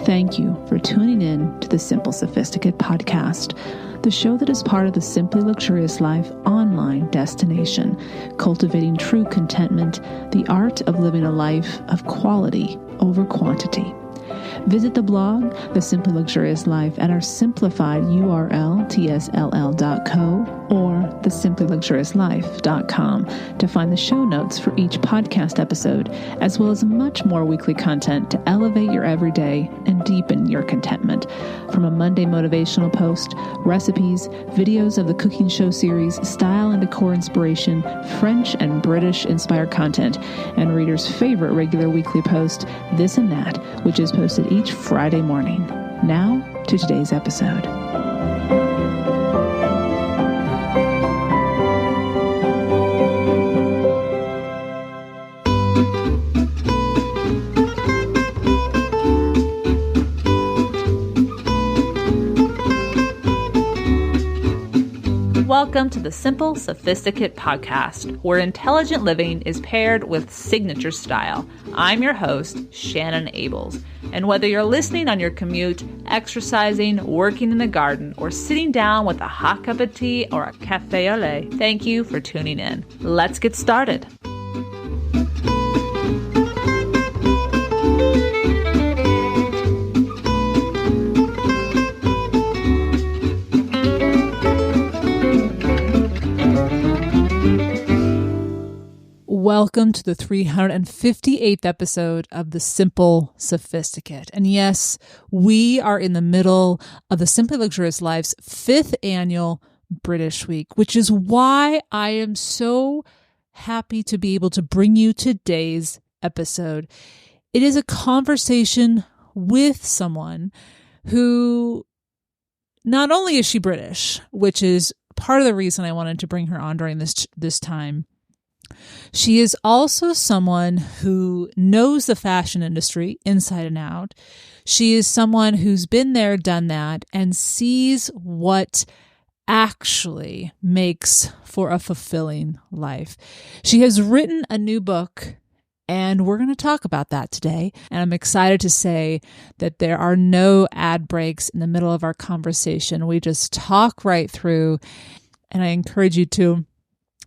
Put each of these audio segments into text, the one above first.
Thank you for tuning in to the Simple Sophisticate podcast, the show that is part of the Simply Luxurious Life online destination, cultivating true contentment, the art of living a life of quality over quantity. Visit the blog, The Simply Luxurious Life, at our simplified URL, tsll.co or thesimplyluxuriouslife.com to find the show notes for each podcast episode, as well as much more weekly content to elevate your everyday and deepen your contentment. From a Monday motivational post, recipes, videos of the cooking show series, style and decor inspiration, French and British inspired content, and readers' favorite regular weekly post, This and That, which is posted each Friday morning. Now to today's episode. Welcome to the Simple Sophisticate podcast, where intelligent living is paired with signature style. I'm your host, Shannon Ables. And whether you're listening on your commute, exercising, working in the garden, or sitting down with a hot cup of tea or a cafe au lait, thank you for tuning in. Let's get started. Welcome to the 358th episode of The Simple Sophisticate. And yes, we are in the middle of the Simply Luxurious Life's 5th annual British Week, which is why I am so happy to be able to bring you today's episode. It is a conversation with someone who not only is she British, which is part of the reason I wanted to bring her on during this time. She is also someone who knows the fashion industry inside and out. She is someone who's been there, done that, and sees what actually makes for a fulfilling life. She has written a new book, and we're going to talk about that today. And I'm excited to say that there are no ad breaks in the middle of our conversation. We just talk right through, and I encourage you to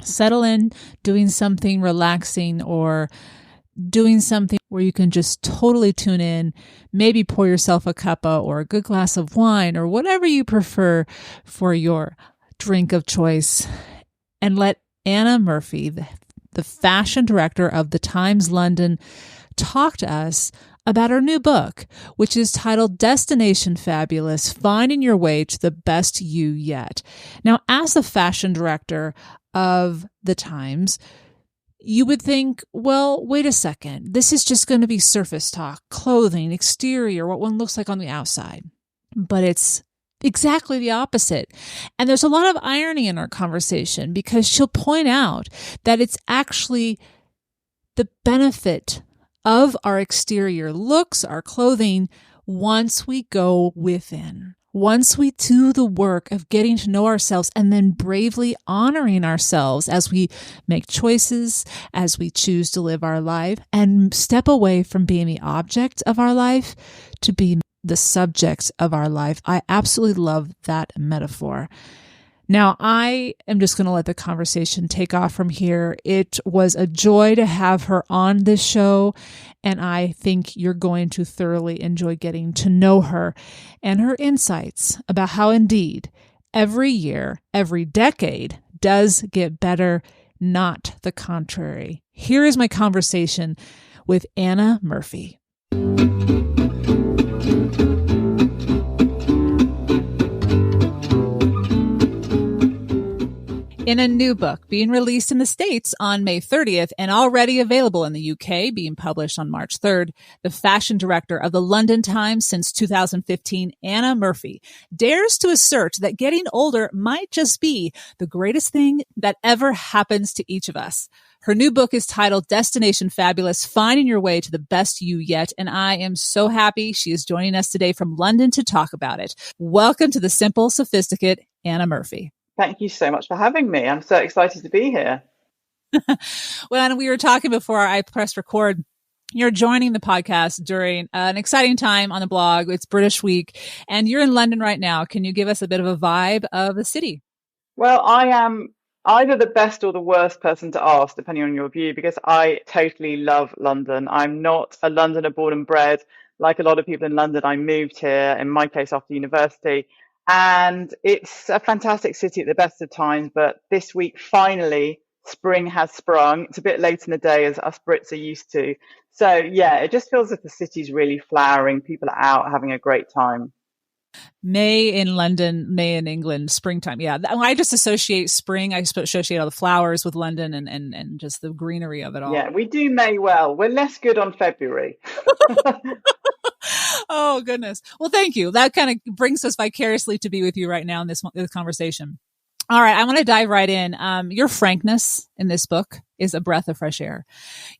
settle in, doing something relaxing or doing something where you can just totally tune in, maybe pour yourself a cuppa or a good glass of wine or whatever you prefer for your drink of choice, and let Anna Murphy, the fashion director of the Times London, talk to us about her new book, which is titled Destination Fabulous, Finding Your Way to the Best You Yet. Now, as the fashion director of the Times, you would think, well, wait a second, this is just going to be surface talk, clothing, exterior, what one looks like on the outside. But it's exactly the opposite. And there's a lot of irony in our conversation because she'll point out that it's actually the benefit of our exterior looks, our clothing, once we go within. Once we do the work of getting to know ourselves and then bravely honoring ourselves as we make choices, as we choose to live our life and step away from being the object of our life to be the subject of our life. I absolutely love that metaphor. Now, I am just going to let the conversation take off from here. It was a joy to have her on this show, and I think you're going to thoroughly enjoy getting to know her and her insights about how indeed every year, every decade does get better, not the contrary. Here is my conversation with Anna Murphy. In a new book being released in the States on May 30th and already available in the UK, being published on March 3rd, the fashion director of the London Times since 2015, Anna Murphy, dares to assert that getting older might just be the greatest thing that ever happens to each of us. Her new book is titled Destination Fabulous, Finding Your Way to the Best You Yet, and I am so happy she is joining us today from London to talk about it. Welcome to the Simple Sophisticate, Anna Murphy. Thank you so much for having me. I'm so excited to be here. Well, and we were talking before I pressed record You're joining the podcast during an exciting time on the blog. It's British Week, and you're in London right now. Can you give us a bit of a vibe of the city? Well, I am either the best or the worst person to ask, depending on your view, because I totally love London. I'm not a Londoner born and bred. Like a lot of people in London, I moved here, in my case, after university. And it's a fantastic city at the best of times. But this week, finally, spring has sprung. It's a bit late in the day, as us Brits are used to. So, yeah, it just feels like the city's really flowering. People are out having a great time. May in London, May in England, springtime. Yeah, I just associate spring. I associate all the flowers with London and just the greenery of it all. Yeah, we do May well. We're less good on February. Oh, goodness. Well, thank you. That kind of brings us vicariously to be with you right now in this conversation. All right, I want to dive right in. Your frankness in this book is a breath of fresh air.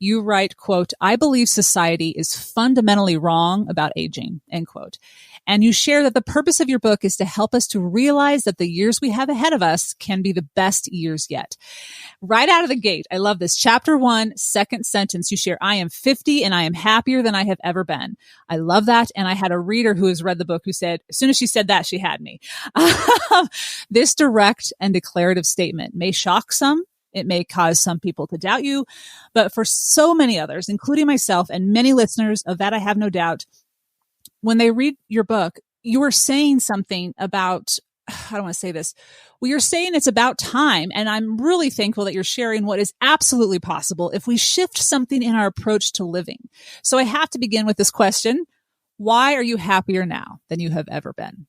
You write, quote, "I believe society is fundamentally wrong about aging," end quote. And you share that the purpose of your book is to help us to realize that the years we have ahead of us can be the best years yet. Right out of the gate, I love this. Chapter 1, second sentence, you share, "I am 50 and I am happier than I have ever been." I love that. And I had a reader who has read the book who said, as soon as she said that, she had me. This direct and declarative statement may shock some. It may cause some people to doubt you, but for so many others, including myself and many listeners, of that I have no doubt, when they read your book, you are saying something about, I don't want to say this. Well, you're saying it's about time. And I'm really thankful that you're sharing what is absolutely possible if we shift something in our approach to living. So I have to begin with this question. Why are you happier now than you have ever been?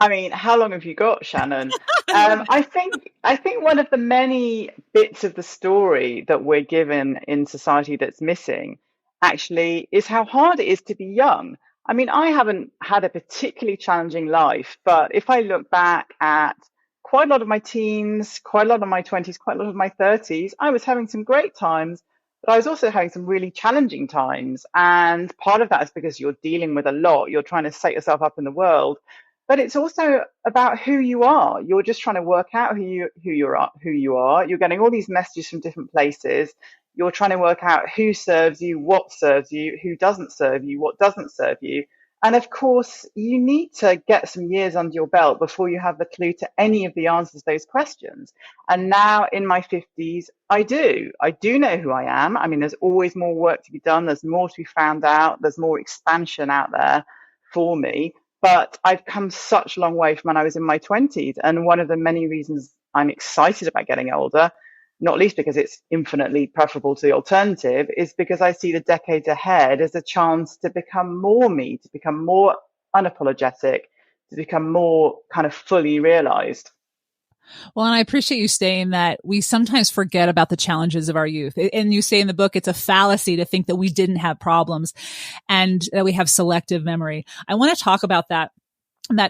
I mean, how long have you got, Shannon? I think one of the many bits of the story that we're given in society that's missing actually is how hard it is to be young. I mean, I haven't had a particularly challenging life, but if I look back at quite a lot of my teens, quite a lot of my 20s, quite a lot of my 30s, I was having some great times, but I was also having some really challenging times. And part of that is because you're dealing with a lot. You're trying to set yourself up in the world, but it's also about who you are. You're just trying to work out who you are. You're getting all these messages from different places. You're trying to work out who serves you, what serves you, who doesn't serve you, what doesn't serve you. And of course, you need to get some years under your belt before you have the clue to any of the answers to those questions. And now in my 50s, I do. I do know who I am. I mean, there's always more work to be done. There's more to be found out. There's more expansion out there for me. But I've come such a long way from when I was in my 20s. And one of the many reasons I'm excited about getting older, not least because it's infinitely preferable to the alternative, is because I see the decades ahead as a chance to become more me, to become more unapologetic, to become more kind of fully realized. Well, and I appreciate you saying that we sometimes forget about the challenges of our youth. And you say in the book, it's a fallacy to think that we didn't have problems and that we have selective memory. I want to talk about that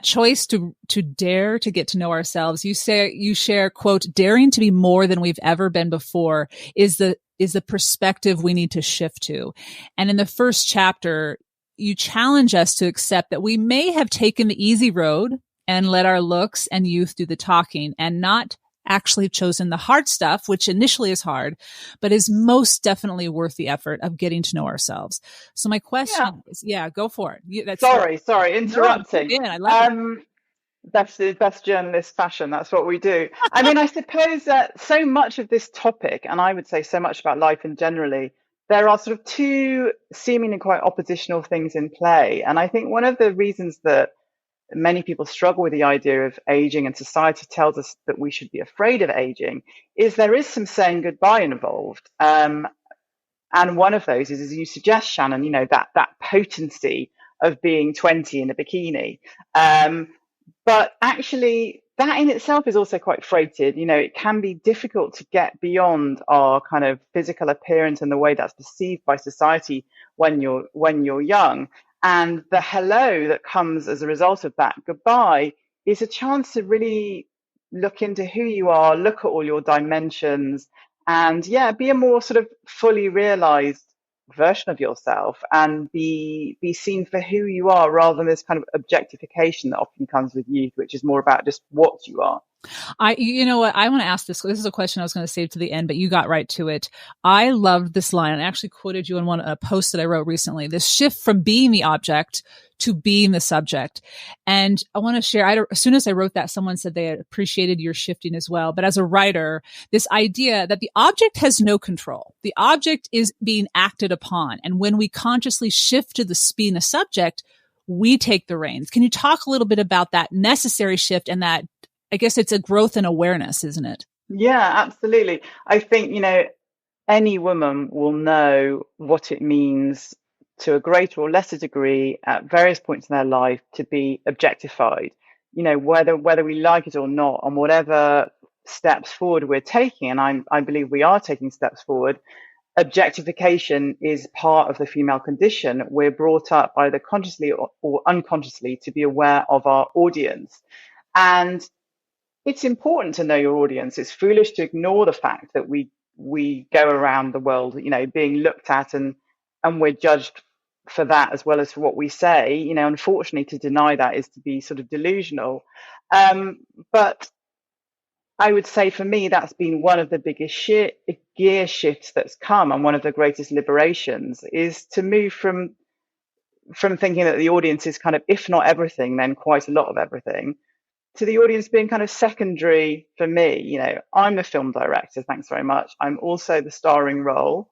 choice to dare to get to know ourselves. You share, quote, "Daring to be more than we've ever been before is the perspective we need to shift to." And in the first chapter, you challenge us to accept that we may have taken the easy road and let our looks and youth do the talking and not actually chosen the hard stuff, which initially is hard, but is most definitely worth the effort of getting to know ourselves. So my question is, go for it. Sorry, interrupting. No, I love it. That's the best journalist fashion. That's what we do. I mean, I suppose that so much of this topic, and I would say so much about life in generally, there are sort of two seemingly quite oppositional things in play. And I think one of the reasons that many people struggle with the idea of aging and society tells us that we should be afraid of aging is there is some saying goodbye involved. And one of those is, as you suggest, Shannon, that potency of being 20 in a bikini. But actually, that in itself is also quite freighted. It can be difficult to get beyond our kind of physical appearance and the way that's perceived by society when you're young. And the hello that comes as a result of that goodbye is a chance to really look into who you are, look at all your dimensions, and be a more sort of fully realized version of yourself and be seen for who you are rather than this kind of objectification that often comes with youth, which is more about just what you are. You know what? I want to ask this. This is a question I was going to save to the end, but you got right to it. I loved this line. I actually quoted you in a post that I wrote recently. This shift from being the object to being the subject. And I want to share, as soon as I wrote that, someone said they appreciated your shifting as well. But as a writer, this idea that the object has no control, the object is being acted upon. And when we consciously shift to being the subject, we take the reins. Can you talk a little bit about that necessary shift and that, I guess it's a growth in awareness, isn't it? Yeah, absolutely. I think, any woman will know what it means to a greater or lesser degree at various points in their life to be objectified, whether we like it or not, on whatever steps forward we're taking. And I believe we are taking steps forward. Objectification is part of the female condition. We're brought up either consciously or unconsciously to be aware of our audience. And it's important to know your audience. It's foolish to ignore the fact that we go around the world, being looked at, and we're judged for that as well as for what we say. Unfortunately, to deny that is to be sort of delusional. But I would say for me, that's been one of the biggest gear shifts that's come, and one of the greatest liberations is to move from thinking that the audience is kind of, if not everything, then quite a lot of everything, to the audience being kind of secondary for me. I'm the film director, thanks very much. I'm also the starring role.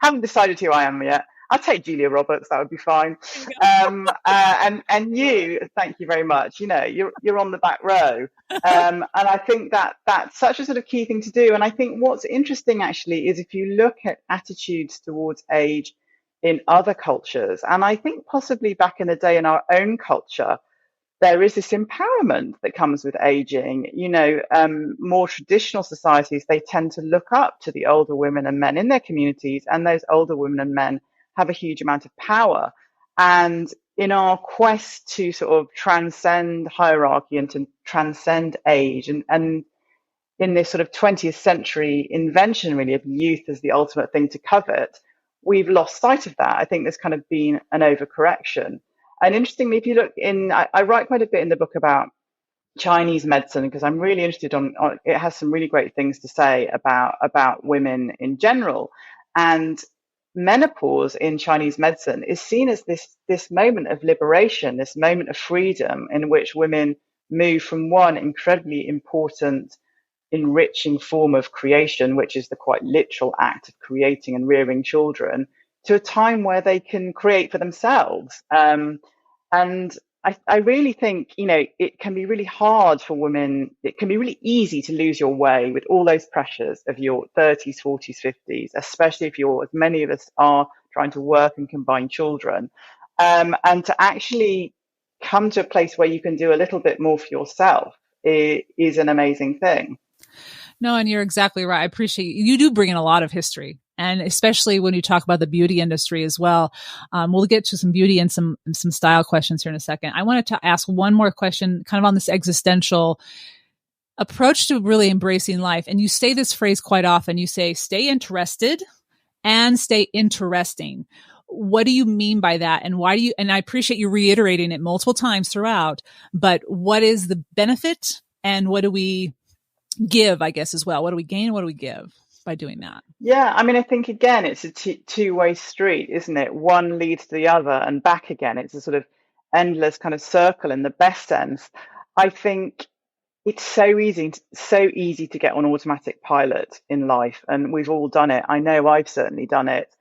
Haven't decided who I am yet. I'll take Julia Roberts, that would be fine. And you, thank you very much. You're on the back row. And I think that's such a sort of key thing to do. And I think what's interesting actually is if you look at attitudes towards age in other cultures, and I think possibly back in the day in our own culture, there is this empowerment that comes with aging. More traditional societies, they tend to look up to the older women and men in their communities, and those older women and men have a huge amount of power. And in our quest to sort of transcend hierarchy and to transcend age, and in this sort of 20th century invention, really, of youth as the ultimate thing to covet, we've lost sight of that. I think there's kind of been an overcorrection. And interestingly, if you look I write quite a bit in the book about Chinese medicine, because I'm really interested on it has some really great things to say about women in general. And menopause in Chinese medicine is seen as this moment of liberation, this moment of freedom in which women move from one incredibly important, enriching form of creation, which is the quite literal act of creating and rearing children, to a time where they can create for themselves. And I really think, it can be really hard for women. It can be really easy to lose your way with all those pressures of your 30s, 40s, 50s, especially if you're, as many of us are, trying to work and combine children. And to actually come to a place where you can do a little bit more for yourself is an amazing thing. No, and you're exactly right. I appreciate you do bring in a lot of history, and especially when you talk about the beauty industry as well. We'll get to some beauty and some style questions here in a second. I wanted to ask one more question, kind of on this existential approach to really embracing life. And you say this phrase quite often. You say, "Stay interested and stay interesting." What do you mean by that? And why do you? And I appreciate you reiterating it multiple times throughout. But what is the benefit, and what do we give, I guess, as well? What do we gain? What do we give by doing that? Yeah, I mean, I think again, it's a two-way street, isn't it? One leads to the other and back again. It's a sort of endless kind of circle in the best sense. I think it's so easy to get on automatic pilot in life, and we've all done it. I know I've certainly done it.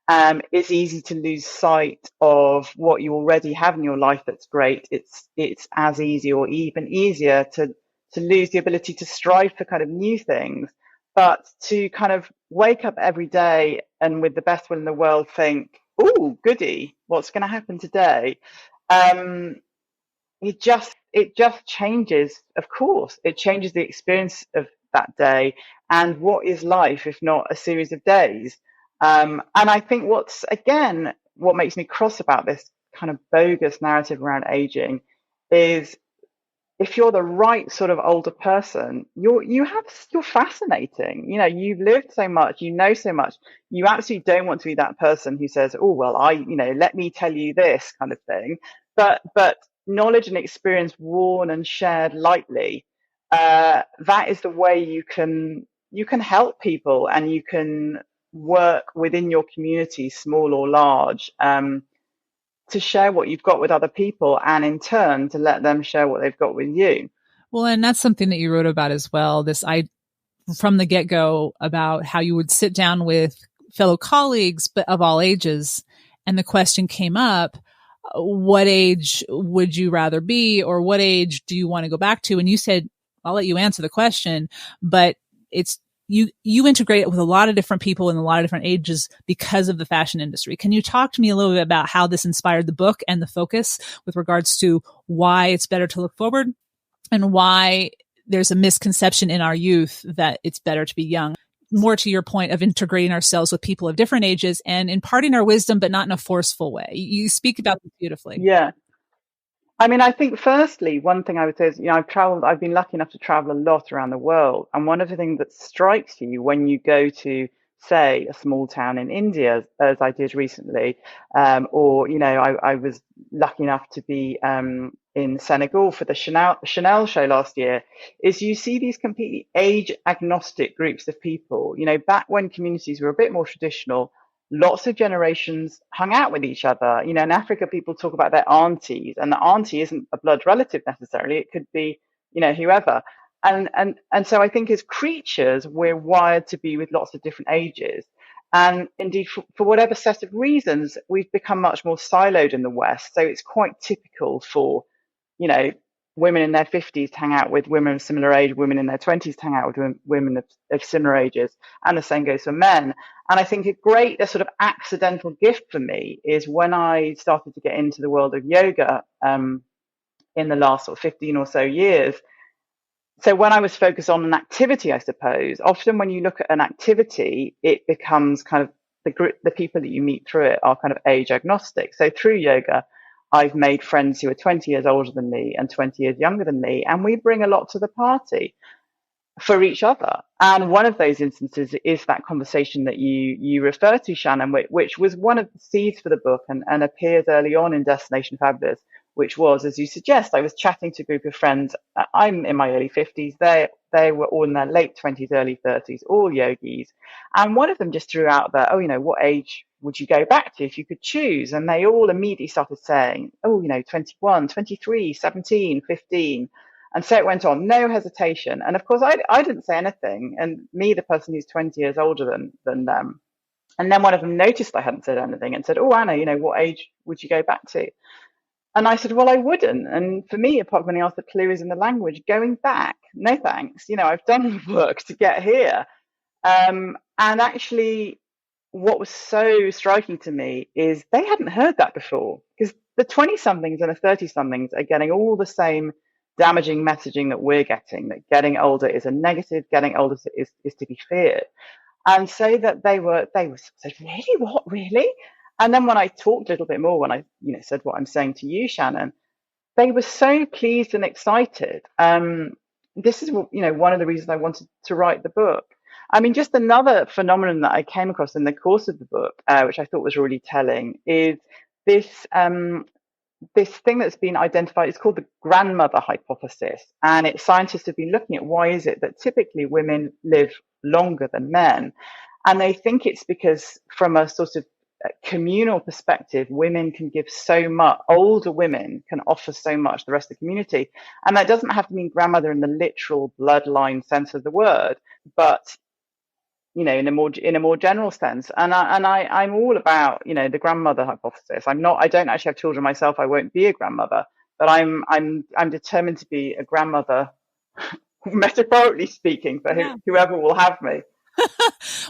It's easy to lose sight of what you already have in your life that's great. It's as easy or even easier to lose the ability to strive for kind of new things, but to kind of wake up every day and with the best will in the world think, "Oh, goody, what's going to happen today?" It just changes. Of course, it changes the experience of that day. And what is life if not a series of days? And I think what makes me cross about this kind of bogus narrative around aging is, if you're the right sort of older person, you're fascinating. You've lived so much, you know so much. You absolutely don't want to be that person who says, "Oh, well, let me tell you this," kind of thing. But knowledge and experience worn and shared lightly that is the way you can help people, and you can work within your community, small or large, to share what you've got with other people, and in turn to let them share what they've got with you. Well, and that's something that you wrote about as well. I from the get go about how you would sit down with fellow colleagues, but of all ages. And the question came up, what age would you rather be, or what age do you want to go back to? And you said, I'll let you answer the question, but it's, you integrate it with a lot of different people in a lot of different ages because of the fashion industry. Can you talk to me a little bit about how this inspired the book and the focus with regards to why it's better to look forward and why there's a misconception in our youth that it's better to be young? More to your point of integrating ourselves with people of different ages and imparting our wisdom, but not in a forceful way. You speak about this beautifully. Yeah. I mean, I think firstly, one thing I would say is, I've been lucky enough to travel a lot around the world. And one of the things that strikes you when you go to, say, a small town in India, as I did recently, or, I was lucky enough to be in Senegal for the Chanel show last year, is you see these completely age agnostic groups of people. Back when communities were a bit more traditional, lots of generations hung out with each other. In Africa, people talk about their aunties, and the auntie isn't a blood relative necessarily. It could be, whoever. And so I think as creatures, we're wired to be with lots of different ages. And indeed, for whatever set of reasons, we've become much more siloed in the West. So it's quite typical for, women in their 50s to hang out with women of similar age, women in their 20s to hang out with women of similar ages. And the same goes for men. And I think a sort of accidental gift for me is when I started to get into the world of yoga in the last sort of 15 or so years. So when I was focused on an activity, I suppose, often when you look at an activity, it becomes kind of the people that you meet through it are kind of age agnostic. So through yoga, I've made friends who are 20 years older than me and 20 years younger than me, and we bring a lot to the party for each other. And one of those instances is that conversation that you refer to, Shannon, which was one of the seeds for the book and appears early on in Destination Fabulous, which was, as you suggest, I was chatting to a group of friends. I'm in my early 50s. They were all in their late 20s, early 30s, all yogis. And one of them just threw out that, what age would you go back to if you could choose? And they all immediately started saying, 21, 23, 17, 15. And so it went on, no hesitation. And of course, I didn't say anything. And me, the person who's 20 years older than them. And then one of them noticed I hadn't said anything and said, oh, Anna, what age would you go back to? And I said, well, I wouldn't. And for me, apart from anything else, the clue is in the language. Going back, no thanks. I've done the work to get here. And actually, what was so striking to me is they hadn't heard that before, because the 20-somethings and the 30-somethings are getting all the same damaging messaging that we're getting, that getting older is a negative, getting older is to be feared. And so that they said, really? What, really? And then when I talked a little bit more, when I said what I'm saying to you, Shannon, they were so pleased and excited. This is one of the reasons I wanted to write the book. I mean, just another phenomenon that I came across in the course of the book, which I thought was really telling, is this thing that's been identified. It's called the grandmother hypothesis, and scientists have been looking at why is it that typically women live longer than men, and they think it's because from a sort of communal perspective, women can give so much. Older women can offer so much to the rest of the community, and that doesn't have to mean grandmother in the literal bloodline sense of the word, but in a more general sense. And I'm all about the grandmother hypothesis. I don't actually have children myself. I won't be a grandmother, but I'm determined to be a grandmother, metaphorically speaking, for whoever will have me.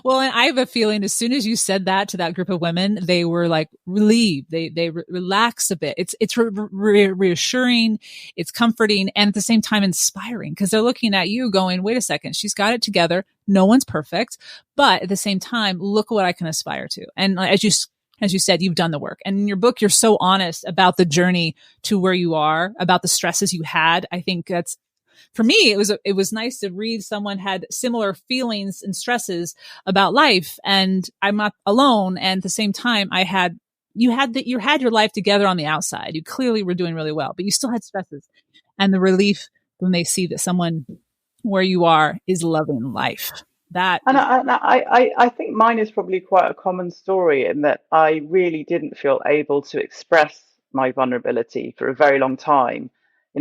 Well, and I have a feeling as soon as you said that to that group of women, they were like relieved. They relaxed a bit. It's reassuring, it's comforting, and at the same time inspiring, because they're looking at you going, wait a second, she's got it together. No one's perfect, but at the same time, look what I can aspire to. And as you said, you've done the work. And in your book, you're so honest about the journey to where you are, about the stresses you had. I think that's, for me, it was nice to read someone had similar feelings and stresses about life, and I'm not alone. And at the same time, you had your life together on the outside. You clearly were doing really well, but you still had stresses, and the relief when they see that someone where you are is loving life. That And is, I think mine is probably quite a common story in that I really didn't feel able to express my vulnerability for a very long time.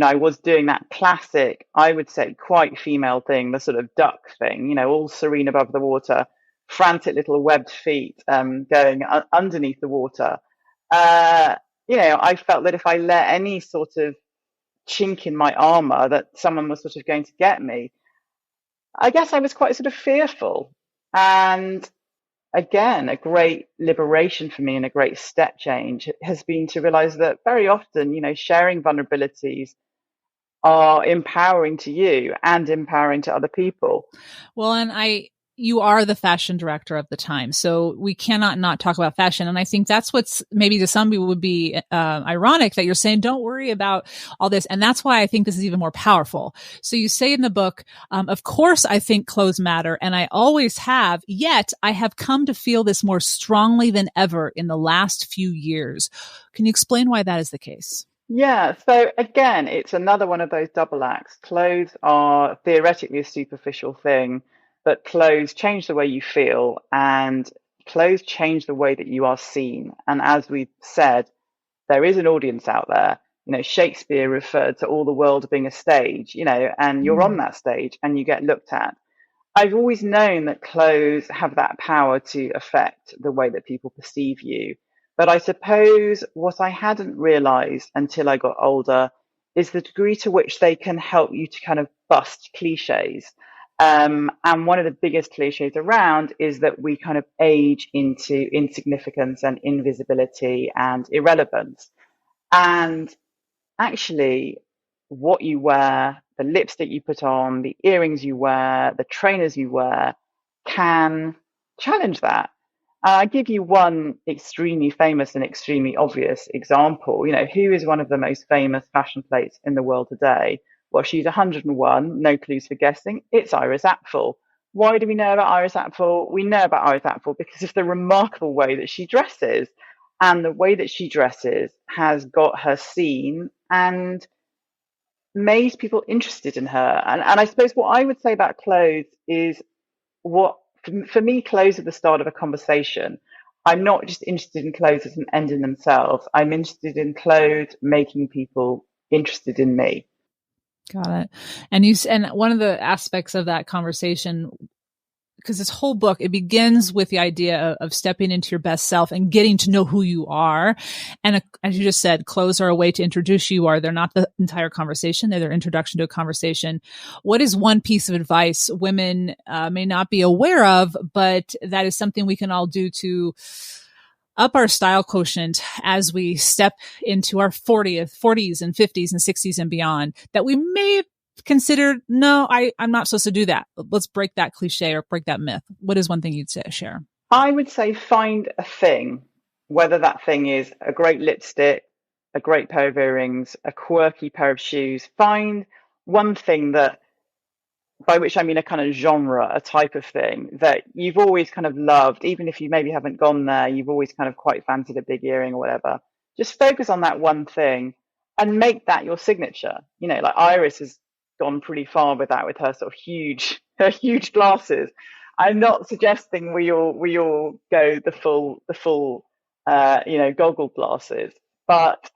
I was doing that classic, I would say, quite female thing, the sort of duck thing, all serene above the water, frantic little webbed feet going underneath the water. Uh, I felt that if I let any sort of chink in my armor, that someone was sort of going to get me. I guess I was quite sort of fearful. And again, a great liberation for me and a great step change has been to realize that very often, sharing vulnerabilities are empowering to you and empowering to other people. well, and you are the fashion director of the time. So we cannot not talk about fashion. And I think that's what's maybe to some people would be ironic that you're saying, don't worry about all this. And that's why I think this is even more powerful. So you say in the book, of course, I think clothes matter and I always have, yet I have come to feel this more strongly than ever in the last few years. Can you explain why that is the case? Yeah, so again, it's another one of those double acts. Clothes are theoretically a superficial thing, but clothes change the way you feel and clothes change the way that you are seen. And as we've said, there is an audience out there. Shakespeare referred to all the world being a stage, and you're on that stage and you get looked at. I've always known that clothes have that power to affect the way that people perceive you. But I suppose what I hadn't realized until I got older is the degree to which they can help you to kind of bust cliches. And one of the biggest cliches around is that we kind of age into insignificance and invisibility and irrelevance. And actually, what you wear, the lipstick you put on, the earrings you wear, the trainers you wear can challenge that. I give you one extremely famous and extremely obvious example. Who is one of the most famous fashion plates in the world today? Well, she's 101, no clues for guessing. It's Iris Apfel. Why do we know about Iris Apfel? We know about Iris Apfel because of the remarkable way that she dresses. And the way that she dresses has got her seen and made people interested in her. And I suppose what I would say about clothes is what, for me, clothes are the start of a conversation. I'm not just interested in clothes as an end in themselves. I'm interested in clothes making people interested in me. Got it. And one of the aspects of that conversation, because this whole book, it begins with the idea of stepping into your best self and getting to know who you are. And as you just said, clothes are a way to introduce who you are. They're not the entire conversation. They're their introduction to a conversation. What is one piece of advice women may not be aware of, but that is something we can all do to up our style quotient as we step into our 40s and 50s and 60s and beyond, that we may consider, no, I'm not supposed to do that. Let's break that cliche or break that myth. What is one thing you'd share? I would say find a thing, whether that thing is a great lipstick, a great pair of earrings, a quirky pair of shoes. Find one thing that, by which I mean a kind of genre, a type of thing that you've always kind of loved, even if you maybe haven't gone there, you've always kind of quite fancied a big earring or whatever. Just focus on that one thing and make that your signature. Like Iris has gone pretty far with that, with her sort of her huge glasses. I'm not suggesting we all go the full goggle glasses, but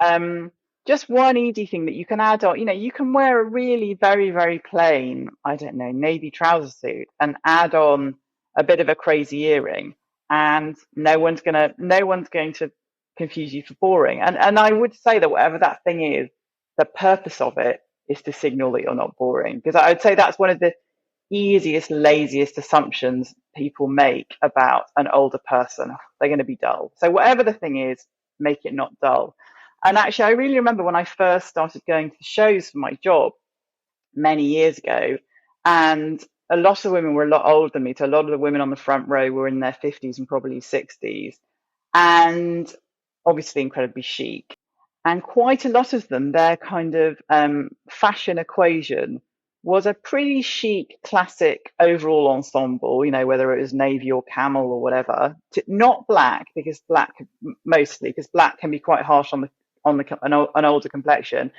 just one easy thing that you can add on. You can wear a really very, very plain, I don't know, navy trouser suit and add on a bit of a crazy earring, and no one's going to confuse you for boring. And I would say that whatever that thing is, the purpose of it is to signal that you're not boring. Because I would say that's one of the easiest, laziest assumptions people make about an older person. They're going to be dull. So whatever the thing is, make it not dull. And actually, I really remember when I first started going to shows for my job many years ago, and a lot of women were a lot older than me. So a lot of the women on the front row were in their 50s and probably 60s, and obviously incredibly chic. And quite a lot of them, their kind of fashion equation was a pretty chic, classic overall ensemble, whether it was navy or camel or whatever. Not black, because black can be quite harsh on an older complexion.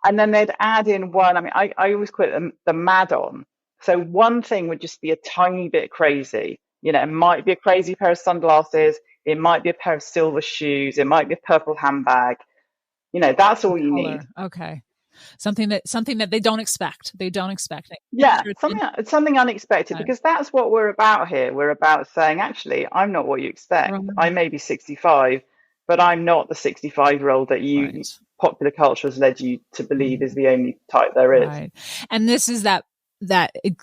And then they'd add in one. I mean, I always call it the Madon. So one thing would just be a tiny bit crazy. It might be a crazy pair of sunglasses. It might be a pair of silver shoes. It might be a purple handbag. That's all you need. Color. Okay. Something that they don't expect. They don't expect it. Yeah, something unexpected, because that's what we're about here. We're about saying, actually, I'm not what you expect. I may be 65, but I'm not the 65-year-old that popular culture has led you to believe is the only type there is. Right. And this is that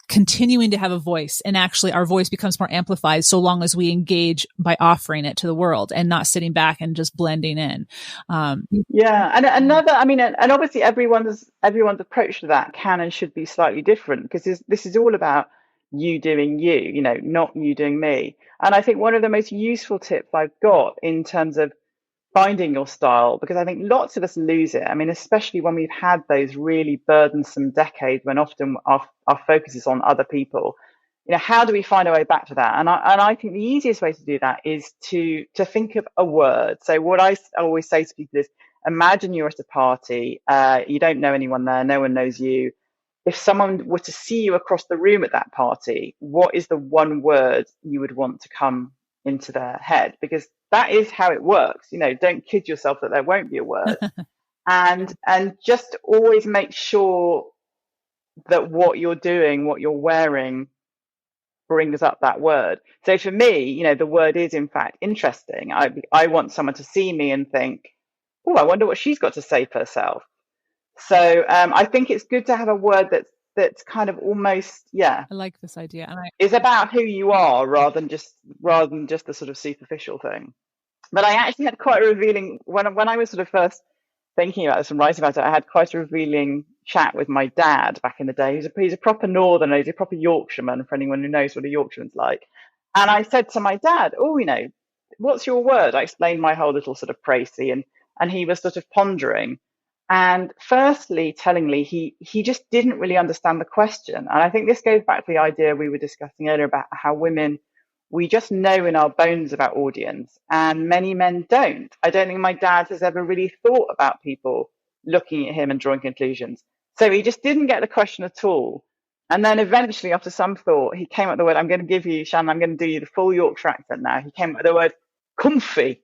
continuing to have a voice, and actually our voice becomes more amplified so long as we engage by offering it to the world and not sitting back and just blending in. Yeah. And and obviously everyone's approach to that can and should be slightly different, because this is all about you doing you, not you doing me. And I think one of the most useful tips I've got in terms of finding your style, because I think lots of us lose it. I mean, especially when we've had those really burdensome decades when often our focus is on other people. How do we find our way back to that? And I think the easiest way to do that is to think of a word. So what I always say to people is, imagine you're at a party, you don't know anyone there, no one knows you. If someone were to see you across the room at that party, what is the one word you would want to come into their head? Because that is how it works. Don't kid yourself that there won't be a word. and just always make sure that what you're doing, what you're wearing, brings up that word. So for me, the word is in fact interesting. I want someone to see me and think, oh, I wonder what she's got to say for herself. So I think it's good to have a word that's kind of almost, I like this idea, and is about who you are rather than just the sort of superficial thing. But I actually had quite a revealing, when I was sort of first thinking about this and writing about it, I had quite a revealing chat with my dad back in the day. He's a proper northerner, he's a proper Yorkshireman, for anyone who knows what a Yorkshireman's like. And I said to my dad, oh, what's your word? I explained my whole little sort of précis, and he was sort of pondering. And firstly, tellingly, he just didn't really understand the question. And I think this goes back to the idea we were discussing earlier about how women, we just know in our bones about audience, and many men don't. I don't think my dad has ever really thought about people looking at him and drawing conclusions. So he just didn't get the question at all. And then eventually, after some thought, he came up with the word, I'm going to give you, Shannon, I'm going to do you the full Yorkshire accent now. He came up with the word comfy,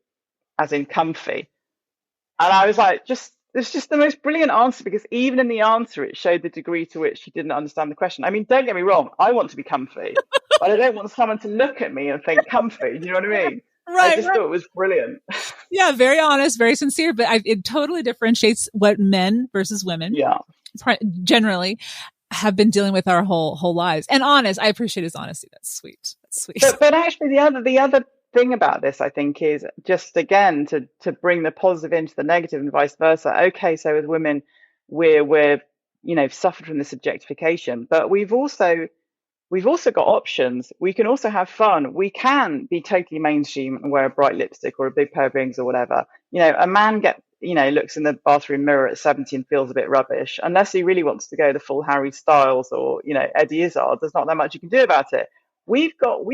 as in comfy. And I was like, it's just the most brilliant answer, because even in the answer, it showed the degree to which he didn't understand the question. I mean, don't get me wrong, I want to be comfy, but I don't want someone to look at me and think comfy. Do you know what I mean? Right. I just thought it was brilliant. Yeah, very honest, very sincere, but it totally differentiates what men versus women generally have been dealing with our whole lives. And honest, I appreciate his honesty. That's sweet. That's sweet. But actually, the other thing about this, I think, is just, again, to bring the positive into the negative and vice versa. Okay, so as women, we're suffered from this objectification, but we've also got options. We can also have fun. We can be totally mainstream and wear a bright lipstick or a big pair of rings or whatever. A man looks in the bathroom mirror at 70 and feels a bit rubbish, unless he really wants to go the full Harry Styles or Eddie Izzard. There's not that much you can do about it. We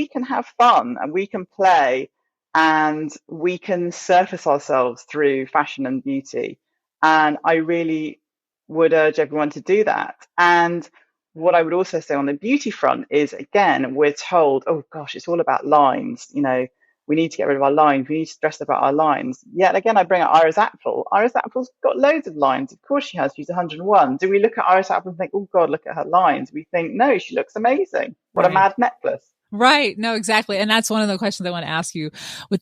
can have fun, and we can play, and we can surface ourselves through fashion and beauty. And I really would urge everyone to do that. And what I would also say on the beauty front is, again, we're told, oh gosh, it's all about lines. We need to get rid of our lines. We need to stress about our lines. Yet again, I bring up Iris Apfel. Iris Apfel's got loads of lines. Of course she has. She's 101. Do we look at Iris Apfel and think, oh God, look at her lines? We think, no, she looks amazing. What a mad necklace. Right. No, exactly. And that's one of the questions I want to ask you.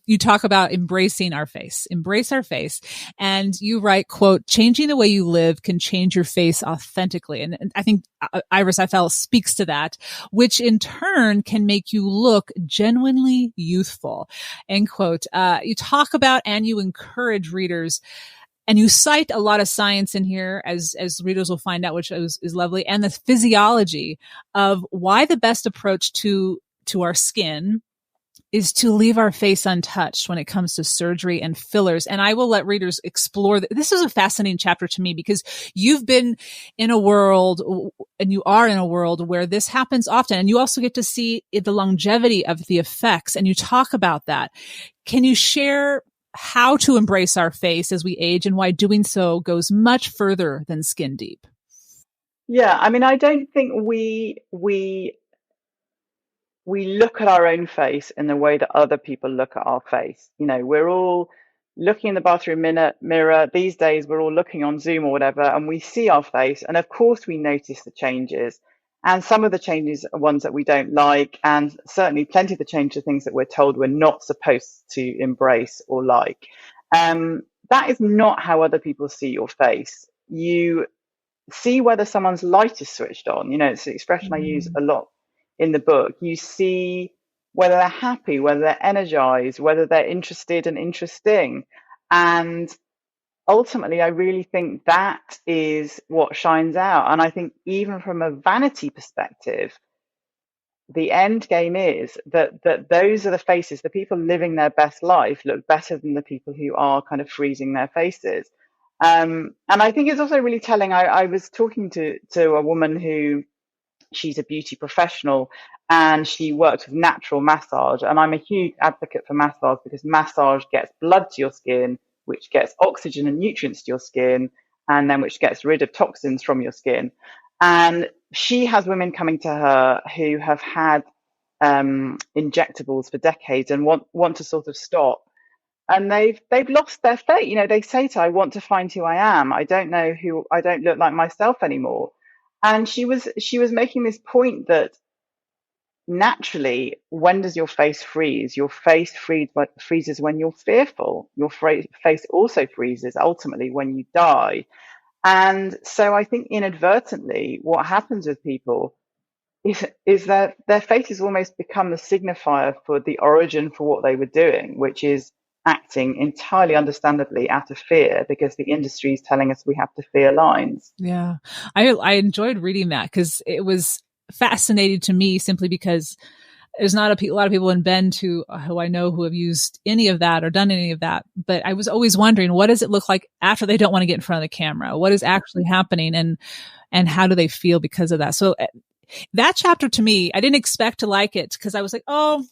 You talk about embracing our face, embrace our face. And you write, quote, changing the way you live can change your face authentically. And I think Iris Apfel speaks to that, which in turn can make you look genuinely youthful, end quote. You talk about, and you encourage readers, and you cite a lot of science in here, as readers will find out, which is lovely, and the physiology of why the best approach to our skin is to leave our face untouched when it comes to surgery and fillers. And I will let readers explore. This is a fascinating chapter to me, because you've been in a world, and you are in a world where this happens often. And you also get to see the longevity of the effects. And you talk about that. Can you share how to embrace our face as we age, and why doing so goes much further than skin deep? Yeah, I mean, I don't think we look at our own face in the way that other people look at our face. You know, we're all looking in the bathroom mirror. These days, we're all looking on Zoom or whatever, and we see our face. And of course, we notice the changes. And some of the changes are ones that we don't like. And certainly, plenty of the changes are things that we're told we're not supposed to embrace or like. That is not how other people see your face. You see whether someone's light is switched on. You know, it's the expression I use Mm, a lot in the book. You see whether they're happy, whether they're energized, whether they're interested and interesting. And ultimately, I really think that is what shines out. And I think even from a vanity perspective, the end game is that those are the faces, the people living their best life look better than the people who are kind of freezing their faces. And I think it's also really telling. I was talking to a woman who, she's a beauty professional, and she works with natural massage. And I'm a huge advocate for massage because massage gets blood to your skin, which gets oxygen and nutrients to your skin, and then which gets rid of toxins from your skin. And she has women coming to her who have had injectables for decades and want to sort of stop, and they've lost their faith. You know, they say to her, I want to find who I am. I don't know who, I don't look like myself anymore. And she was making this point that naturally, when does your face freeze? Your face freezes when you're fearful. Your face also freezes ultimately when you die. And so I think inadvertently, what happens with people is that their faces almost become the signifier for the origin for what they were doing, which is acting entirely understandably out of fear because the industry is telling us we have to fear lines. yeah. I enjoyed reading that because it was fascinating to me simply because there's not a lot of people in Bend who I know who have used any of that or done any of that. But I was always wondering, what does it look like after they don't want to get in front of the camera? What is actually happening, and how do they feel because of that? So that chapter to me, I didn't expect to like it because I was like, oh,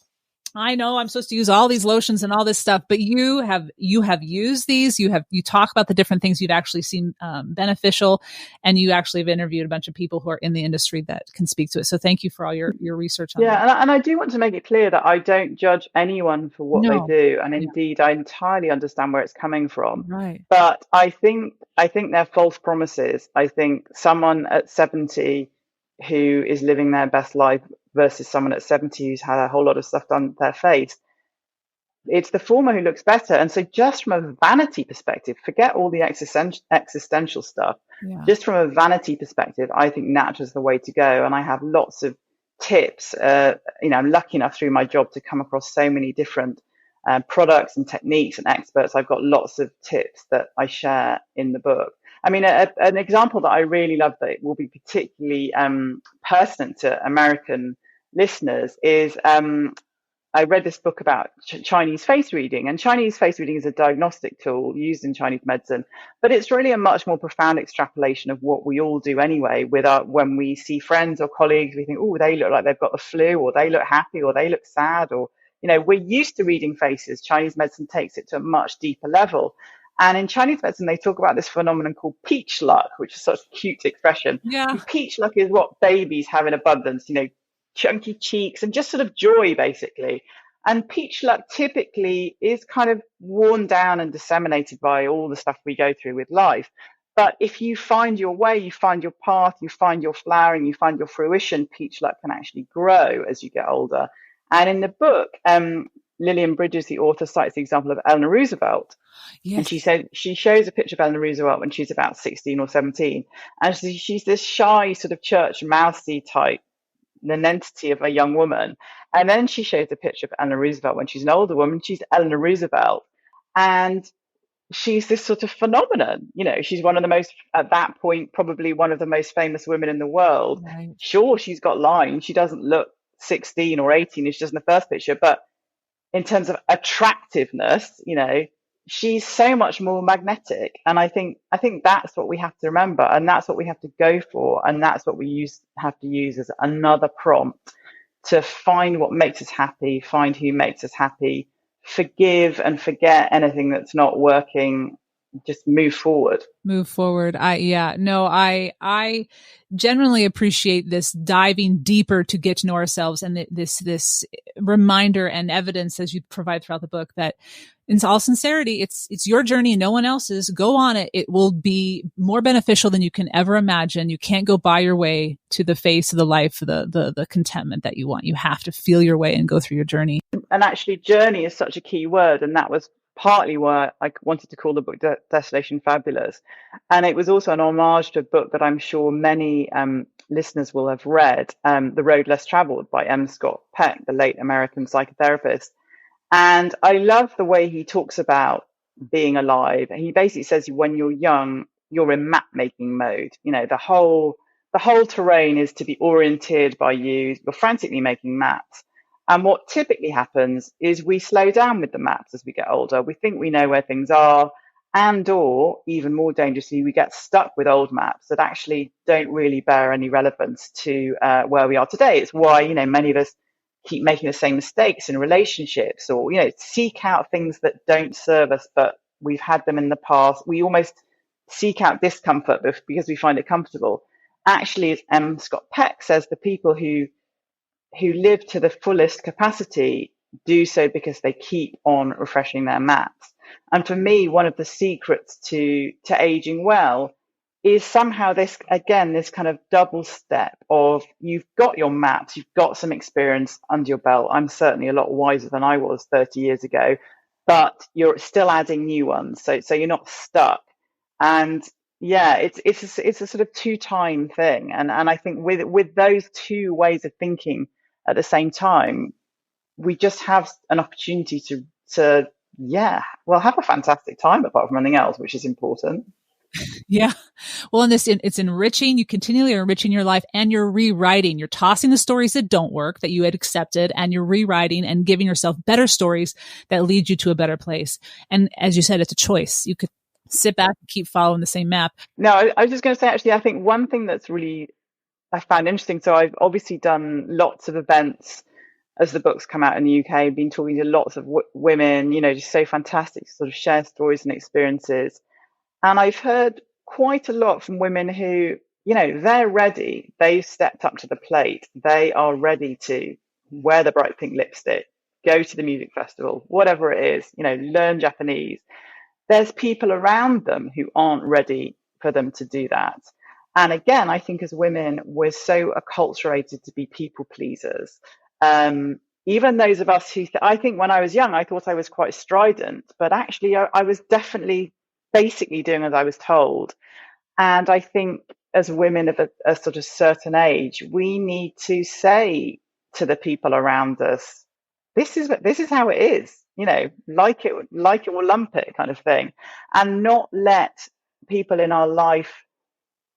I know I'm supposed to use all these lotions and all this stuff, but you have used these. You talk about the different things you've actually seen beneficial, and you actually have interviewed a bunch of people who are in the industry that can speak to it. So thank you for all your research on Yeah, that. and I do want to make it clear that I don't judge anyone for what they No, do, and yeah, indeed, I entirely understand where it's coming from. right. But I think they're false promises. I think someone at 70 who is living their best life versus someone at 70 who's had a whole lot of stuff done to their face, it's the former who looks better. And so, just from a vanity perspective, forget all the existential stuff. Yeah. Just from a vanity perspective, I think natural is the way to go. And I have lots of tips. I'm lucky enough through my job to come across so many different products and techniques and experts. I've got lots of tips that I share in the book. I mean, an example that I really love that will be particularly pertinent to American listeners is I read this book about Chinese face reading, and Chinese face reading is a diagnostic tool used in Chinese medicine, but it's really a much more profound extrapolation of what we all do anyway. When we see friends or colleagues, we think, oh, they look like they've got the flu, or they look happy, or they look sad, or we're used to reading faces. Chinese medicine takes it to a much deeper level. And in Chinese medicine, they talk about this phenomenon called peach luck, which is such a cute expression. Yeah. And peach luck is what babies have in abundance, chunky cheeks and just sort of joy, basically. And peach luck typically is kind of worn down and disseminated by all the stuff we go through with life. But if you find your way, you find your path, you find your flowering, you find your fruition, peach luck can actually grow as you get older. And in the book, Lillian Bridges, the author, cites the example of Eleanor Roosevelt. And Yes. she said she shows a picture of Eleanor Roosevelt when she's about 16 or 17. And she's this shy, sort of church mousy type, an entity of a young woman. And then she shows a picture of Eleanor Roosevelt when she's an older woman. She's Eleanor Roosevelt. And she's this sort of phenomenon. She's one of the most, at that point, probably one of the most famous women in the world. Right. Sure, she's got lines. She doesn't look 16 or 18 as she does in the first picture. But in terms of attractiveness, she's so much more magnetic. And I think that's what we have to remember, and that's what we have to go for, and that's what we have to use as another prompt to find what makes us happy, find who makes us happy, forgive and forget anything that's not working, just move forward. Move forward. I generally appreciate this diving deeper to get to know ourselves, and this reminder and evidence as you provide throughout the book that in all sincerity, it's your journey and no one else's. Go on it. It will be more beneficial than you can ever imagine. You can't go buy your way to the face of the life, the contentment that you want. You have to feel your way and go through your journey. And actually, journey is such a key word, and that was partly why I wanted to call the book Desolation Fabulous. And it was also an homage to a book that I'm sure many listeners will have read, The Road Less Traveled by M. Scott Peck, the late American psychotherapist. And I love the way he talks about being alive. He basically says when you're young, you're in map making mode. You know, the whole terrain is to be oriented by you. You're frantically making maps. And what typically happens is we slow down with the maps as we get older. We think we know where things are, and or even more dangerously, we get stuck with old maps that actually don't really bear any relevance to where we are today. It's why, you know, many of us keep making the same mistakes in relationships, or, you know, seek out things that don't serve us, but we've had them in the past. We almost seek out discomfort because we find it comfortable. Actually, as M. Scott Peck says, the people who live to the fullest capacity do so because they keep on refreshing their maps. And for me, one of the secrets to aging well is somehow this kind of double step of you've got your maps, you've got some experience under your belt. I'm certainly a lot wiser than I was 30 years ago, but you're still adding new ones. So you're not stuck. And yeah, it's a sort of two-time thing. And I think with those two ways of thinking at the same time, we just have an opportunity to have a fantastic time apart from anything else, which is important. Yeah. Well, it's enriching. You continually are enriching your life, and you're rewriting. You're tossing the stories that don't work that you had accepted, and you're rewriting and giving yourself better stories that lead you to a better place. And as you said, it's a choice. You could sit back and keep following the same map. No, I was just going to say, actually, I think one thing that's really I found interesting. So I've obviously done lots of events as the books come out in the UK, been talking to lots of women, you know, just so fantastic to sort of share stories and experiences. And I've heard quite a lot from women who, you know, they're ready. They've stepped up to the plate. They are ready to wear the bright pink lipstick, go to the music festival, whatever it is, you know, learn Japanese. There's people around them who aren't ready for them to do that. And again, I think as women, we're so acculturated to be people pleasers. Even those of us who, I think when I was young, I thought I was quite strident, but actually I was definitely basically doing as I was told. And I think as women of a sort of certain age, we need to say to the people around us, this is how it is, you know, like it or lump it kind of thing, and not let people in our life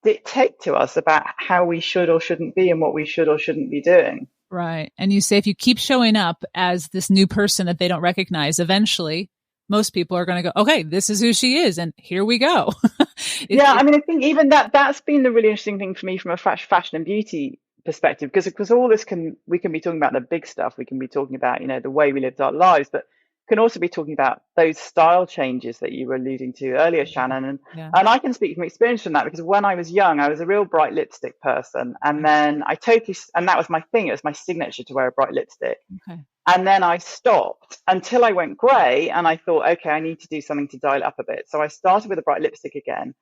dictate to us about how we should or shouldn't be and what we should or shouldn't be doing. Right. And you say if you keep showing up as this new person that they don't recognize, eventually most people are going to go, okay, this is who she is, and here we go. I mean, I think even that's been the really interesting thing for me from a fashion and beauty perspective, because all this we can be talking about the big stuff, we can be talking about, you know, the way we lived our lives, but can also be talking about those style changes that you were alluding to earlier, Shannon. And I can speak from experience from that, because when I was young, I was a real bright lipstick person. And then and that was my thing. It was my signature to wear a bright lipstick. Okay. And then I stopped until I went grey, and I thought, okay, I need to do something to dial it up a bit. So I started with a bright lipstick again.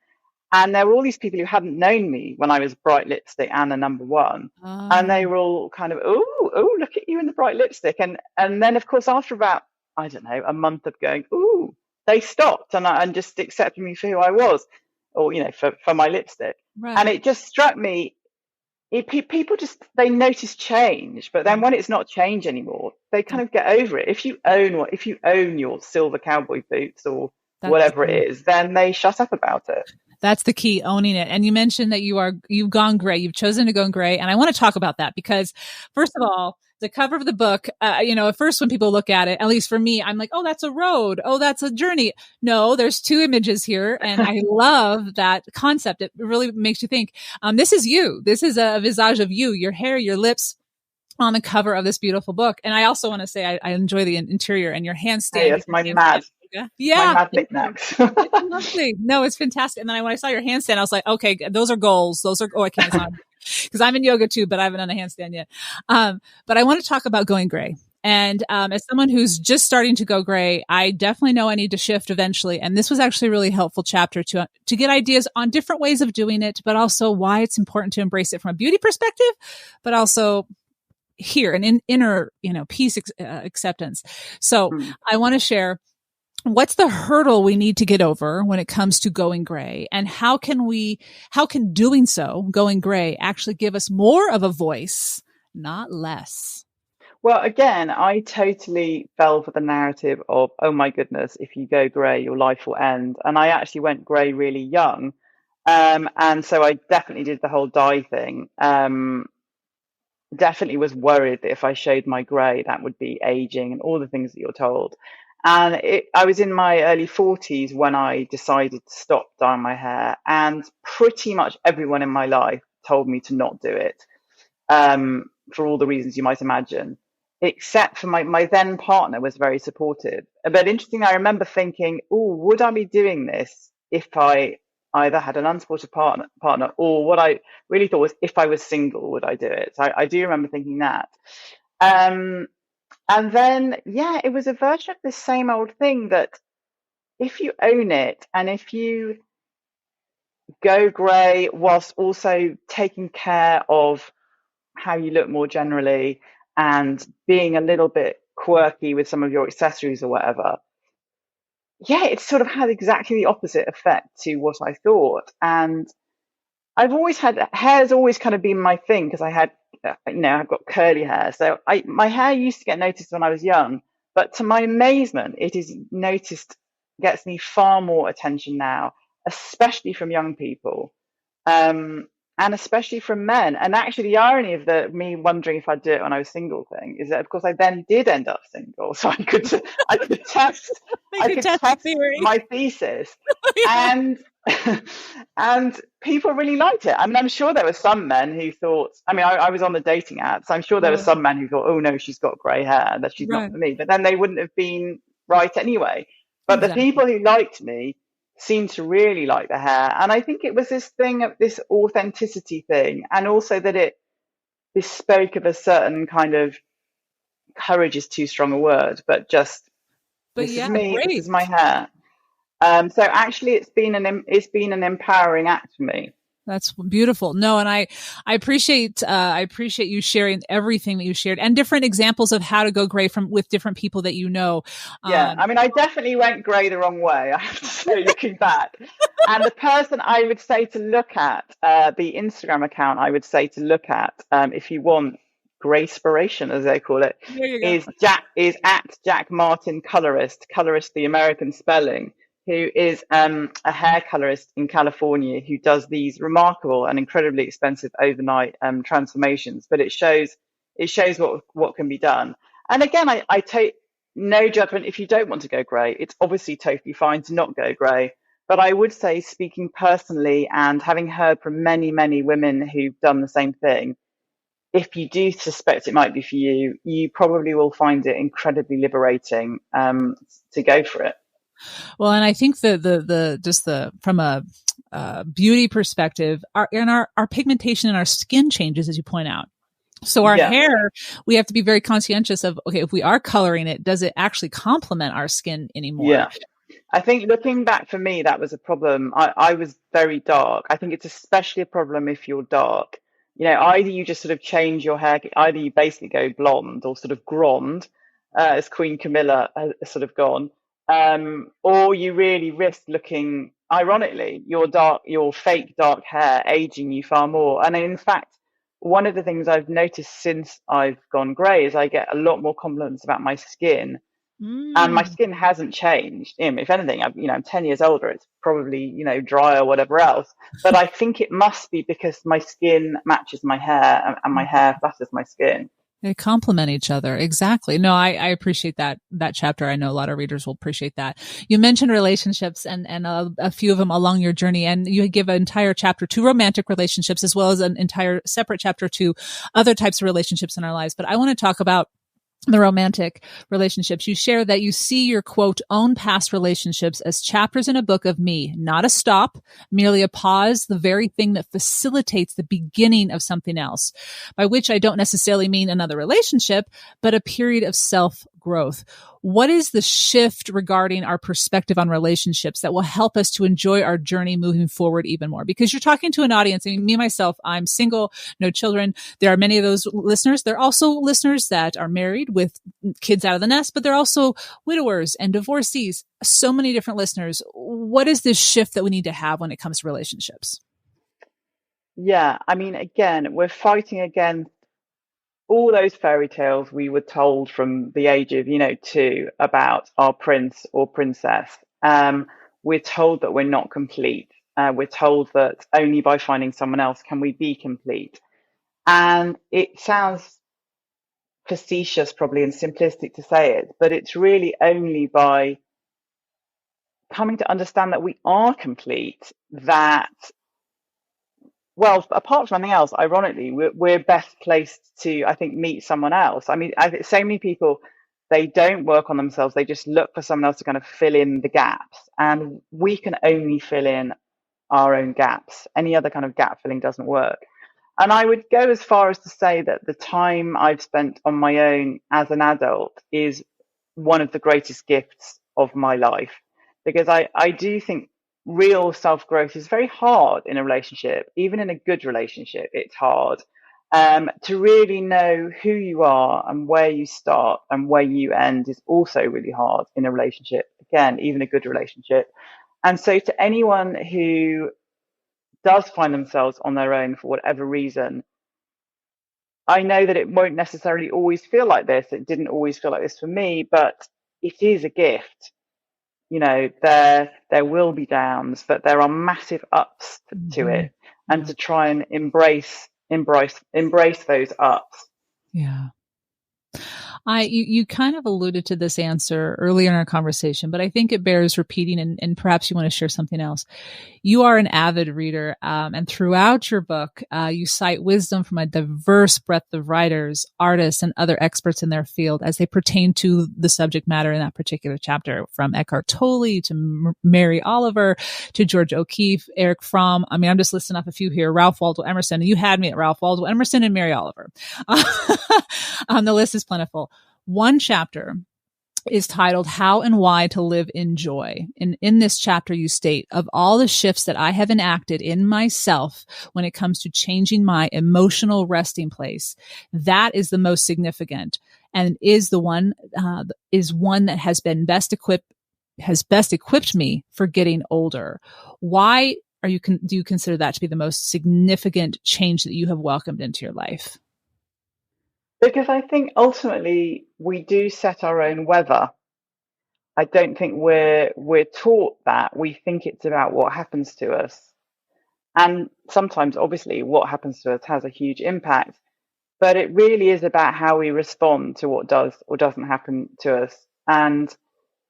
And there were all these people who hadn't known me when I was bright lipstick and a number one. And they were all kind of, oh, look at you in the bright lipstick. And then, of course, after about, I don't know, a month of going, ooh, they stopped and just accepted me for who I was, or, you know, for my lipstick. Right. And it just struck me, people just, they notice change, but then when it's not change anymore, they kind of get over it. If you own your silver cowboy boots or whatever it is, then they shut up about it. That's the key, owning it. And you mentioned that you've gone gray. You've chosen to go gray. And I want to talk about that because, first of all, the cover of the book, you know, at first when people look at it, at least for me, I'm like, oh, that's a road. Oh, that's a journey. No, there's two images here. And I love that concept. It really makes you think, this is you. This is a visage of you, your hair, your lips on the cover of this beautiful book. And I also want to say, I enjoy the interior and your handstand. Hey, that's my mad. yoga. my Yeah. mad knickknacks. It's lovely. No, it's fantastic. And then when I saw your handstand, I was like, okay, those are goals. Oh, I can't, it's not, because I'm in yoga too, but I haven't done a handstand yet. But I want to talk about going gray. And as someone who's just starting to go gray, I definitely know I need to shift eventually. And this was actually a really helpful chapter to get ideas on different ways of doing it, but also why it's important to embrace it from a beauty perspective, but also here an inner, peace, acceptance. So I want to share what's the hurdle we need to get over when it comes to going gray, and how can doing so, going gray, actually give us more of a voice, not less? Well, again, I totally fell for the narrative of, oh my goodness, if you go grey, your life will end. And I actually went grey really young. And so I definitely did the whole dye thing. Definitely was worried that if I showed my grey, that would be aging and all the things that you're told. And I was in my early 40s when I decided to stop dyeing my hair. And pretty much everyone in my life told me to not do it, for all the reasons you might imagine, except for my then partner was very supportive. But interestingly, I remember thinking, oh, would I be doing this if I either had an unsupportive partner, or what I really thought was, if I was single, would I do it? So I do remember thinking that. And then, yeah, it was a version of the same old thing that if you own it and if you go grey whilst also taking care of how you look more generally and being a little bit quirky with some of your accessories or whatever, yeah, it sort of had exactly the opposite effect to what I thought. And I've always had, hair's always kind of been my thing because I had, I've got curly hair. So my hair used to get noticed when I was young, but to my amazement, it is noticed, gets me far more attention now, especially from young people. And especially from men. And actually, the irony of me wondering if I'd do it when I was single thing is that, of course, I then did end up single, so I could test my thesis, Yeah. and and people really liked it. I mean, I'm sure there were some men who thought. I mean, I was on the dating app, so I'm sure there were some men who thought, "Oh no, she's got grey hair, that she's not for me." But then they wouldn't have been right anyway. But the people who liked me seemed to really like the hair. And I think it was this thing of this authenticity thing, and also that it bespoke of a certain kind of, courage is too strong a word, but just, this is me, this is my hair. So actually it's been an empowering act for me. That's beautiful. No, and I appreciate you sharing everything that you shared and different examples of how to go gray with different people that you know. Yeah, I mean, I definitely went grey the wrong way, I have to say, looking back. And the person I would say to look at, the Instagram account I would say to look at, if you want grayspiration, as they call it, is at Jack Martin Colorist, the American spelling, who is a hair colorist in California who does these remarkable and incredibly expensive overnight transformations. But it shows what can be done. And again, I take no judgment if you don't want to go grey. It's obviously totally fine to not go grey. But I would say, speaking personally and having heard from many, many women who've done the same thing, if you do suspect it might be for you, you probably will find it incredibly liberating to go for it. Well, and I think from a beauty perspective, our pigmentation in our skin changes, as you point out. So our hair, we have to be very conscientious of, okay, if we are coloring it, does it actually complement our skin anymore? Yeah. I think looking back for me, that was a problem. I was very dark. I think it's especially a problem if you're dark. Either you just sort of change your hair, either you basically go blonde or sort of grande, as Queen Camilla has sort of gone, or you really risk looking, ironically, your fake dark hair aging you far more. And in fact, one of the things I've noticed since I've gone grey is I get a lot more compliments about my skin. And my skin hasn't changed. If anything, I'm 10 years older. It's probably, dry or whatever else. But I think it must be because my skin matches my hair and my hair flatters my skin. They complement each other. Exactly. No, I appreciate that chapter. I know a lot of readers will appreciate that. You mentioned relationships and a few of them along your journey, and you give an entire chapter to romantic relationships as well as an entire separate chapter to other types of relationships in our lives. But I want to talk about the romantic relationships, you share that you see your, quote, own past relationships as chapters in a book of me, not a stop, merely a pause, the very thing that facilitates the beginning of something else, by which I don't necessarily mean another relationship, but a period of self-growth. What is the shift regarding our perspective on relationships that will help us to enjoy our journey moving forward even more? Because you're talking to an audience, I mean, me, myself, I'm single, no children. There are many of those listeners. There are also listeners that are married with kids out of the nest, but they're also widowers and divorcees. So many different listeners. What is this shift that we need to have when it comes to relationships? Yeah, I mean, again, we're fighting against all those fairy tales we were told from the age of, 2 about our prince or princess. We're told that we're not complete. We're told that only by finding someone else can we be complete. And it sounds facetious, probably, and simplistic to say it, but it's really only by coming to understand that we are complete that, well, apart from anything else, ironically, we're best placed to, I think, meet someone else. I mean, I think so many people, they don't work on themselves. They just look for someone else to kind of fill in the gaps. And we can only fill in our own gaps. Any other kind of gap filling doesn't work. And I would go as far as to say that the time I've spent on my own as an adult is one of the greatest gifts of my life, because I do think real self growth is very hard in a relationship. Even in a good relationship, it's hard to really know who you are and where you start and where you end is also really hard in a relationship. Again, even a good relationship. And so to anyone who does find themselves on their own for whatever reason, I know that it won't necessarily always feel like this. It didn't always feel like this for me, but it is a gift. There will be downs, but there are massive ups to it, and to try and embrace those ups. Yeah. You kind of alluded to this answer earlier in our conversation, but I think it bears repeating, and perhaps you want to share something else. You are an avid reader, and throughout your book, you cite wisdom from a diverse breadth of writers, artists, and other experts in their field as they pertain to the subject matter in that particular chapter, from Eckhart Tolle to Mary Oliver to George O'Keeffe, Eric Fromm. I mean, I'm just listing off a few here. Ralph Waldo Emerson, and you had me at Ralph Waldo Emerson and Mary Oliver. The list is plentiful. One chapter is titled How and Why to Live in Joy. And in this chapter, you state, of all the shifts that I have enacted in myself when it comes to changing my emotional resting place, that is the most significant and is one that has best equipped me for getting older. Why do you consider that to be the most significant change that you have welcomed into your life? Because I think ultimately we do set our own weather. I don't think we're taught that. We think it's about what happens to us. And sometimes, obviously, what happens to us has a huge impact. But it really is about how we respond to what does or doesn't happen to us. And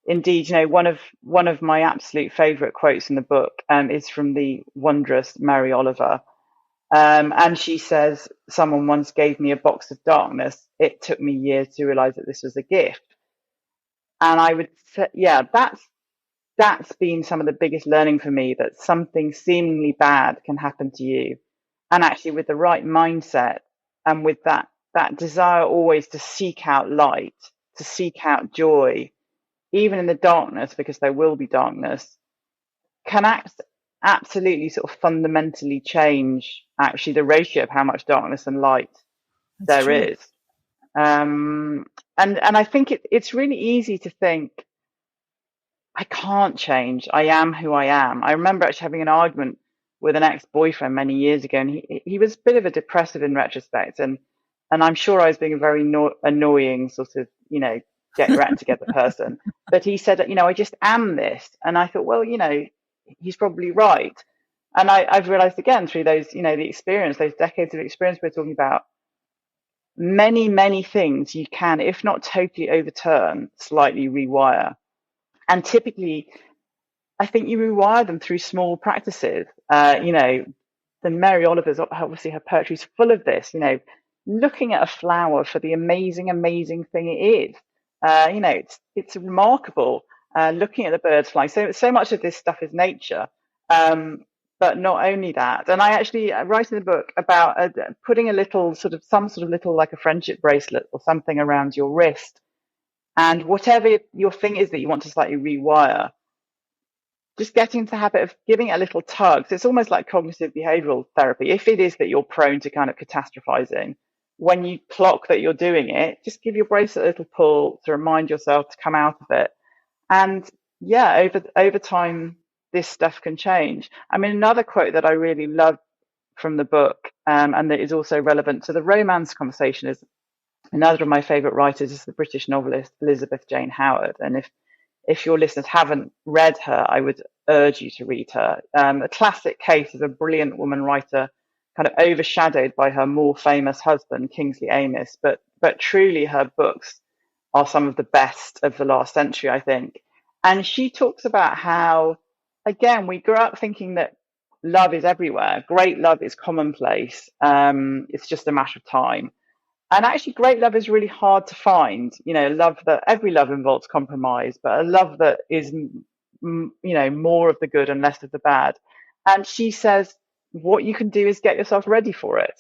indeed, one of my absolute favorite quotes in the book is from the wondrous Mary Oliver. And she says, someone once gave me a box of darkness. It took me years to realize that this was a gift. And I would say, yeah, that's been some of the biggest learning for me, that something seemingly bad can happen to you. And actually with the right mindset and with that desire always to seek out light, to seek out joy, even in the darkness, because there will be darkness, can absolutely sort of fundamentally change actually the ratio of how much darkness and light there is. And I think it's really easy to think, I can't change. I am who I am. I remember actually having an argument with an ex-boyfriend many years ago, and he was a bit of a depressive in retrospect, and I'm sure I was being a very annoying sort of, get your act together person. But he said, I just am this, and I thought, well, he's probably right. And I've realized again through those, the experience, those decades of experience we're talking about, many, many things you can, if not totally overturn, slightly rewire. And typically, I think you rewire them through small practices. The Mary Oliver's, obviously her poetry is full of this, looking at a flower for the amazing thing it is. It's remarkable. Looking at the birds flying. So much of this stuff is nature. But not only that, and I actually write in the book about putting a little some sort of little, like a friendship bracelet or something around your wrist, and whatever your thing is that you want to slightly rewire, just getting into the habit of giving it a little tug. So it's almost like cognitive behavioral therapy. If it is that you're prone to kind of catastrophizing, when you clock that you're doing it, just give your bracelet a little pull to remind yourself to come out of it. And yeah, over time, this stuff can change. I mean, another quote that I really love from the book, and that is also relevant to the romance conversation, is another of my favorite writers is the British novelist Elizabeth Jane Howard. And if your listeners haven't read her, I would urge you to read her. A classic case of a brilliant woman writer, kind of overshadowed by her more famous husband, Kingsley Amis. But truly, her books are some of the best of the last century, I think. And she talks about how, again, we grew up thinking that love is everywhere. Great love is commonplace. It's just a matter of time. And actually, great love is really hard to find. Every love involves compromise, but a love that is, more of the good and less of the bad. And she says, what you can do is get yourself ready for it.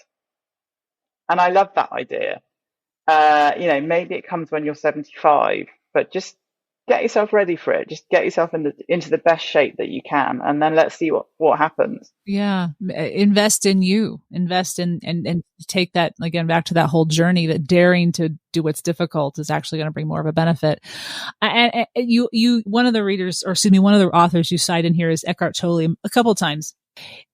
And I love that idea. Maybe it comes when you're 75, but just get yourself ready for it. Just get yourself into the best shape that you can, and then let's see what happens. Yeah. Invest in you, invest in, and take that again, back to that whole journey, that daring to do what's difficult is actually going to bring more of a benefit. And one of the authors you cite in here is Eckhart Tolle a couple of times.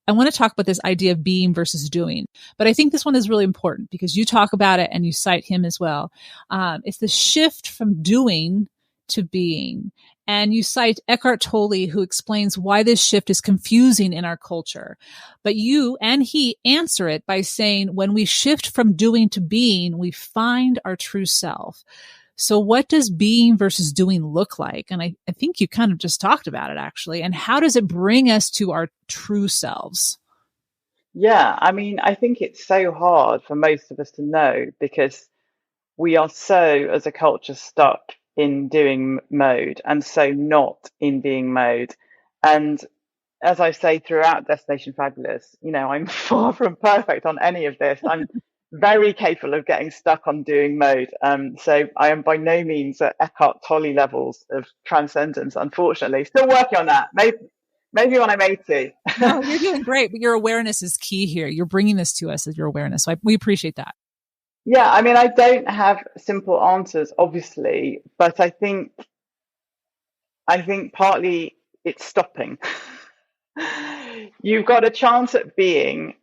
I want to talk about this idea of being versus doing, but I think this one is really important because you talk about it and you cite him as well. It's the shift from doing to being. And you cite Eckhart Tolle, who explains why this shift is confusing in our culture. But you and he answer it by saying, when we shift from doing to being, we find our true self. So what does being versus doing look like? And I think you kind of just talked about it, actually. And how does it bring us to our true selves? Yeah, I mean, I think it's so hard for most of us to know because we are so, as a culture, stuck in doing mode and so not in being mode. And as I say throughout Destination Fabulous, I'm far from perfect on any of this. I'm very capable of getting stuck on doing mode. So I am by no means at Eckhart Tolle levels of transcendence, unfortunately. Still working on that. Maybe when I'm 80. No, you're doing great, but your awareness is key here. You're bringing this to us as your awareness. So we appreciate that. Yeah, I mean, I don't have simple answers, obviously, but I think partly it's stopping. You've got a chance at being.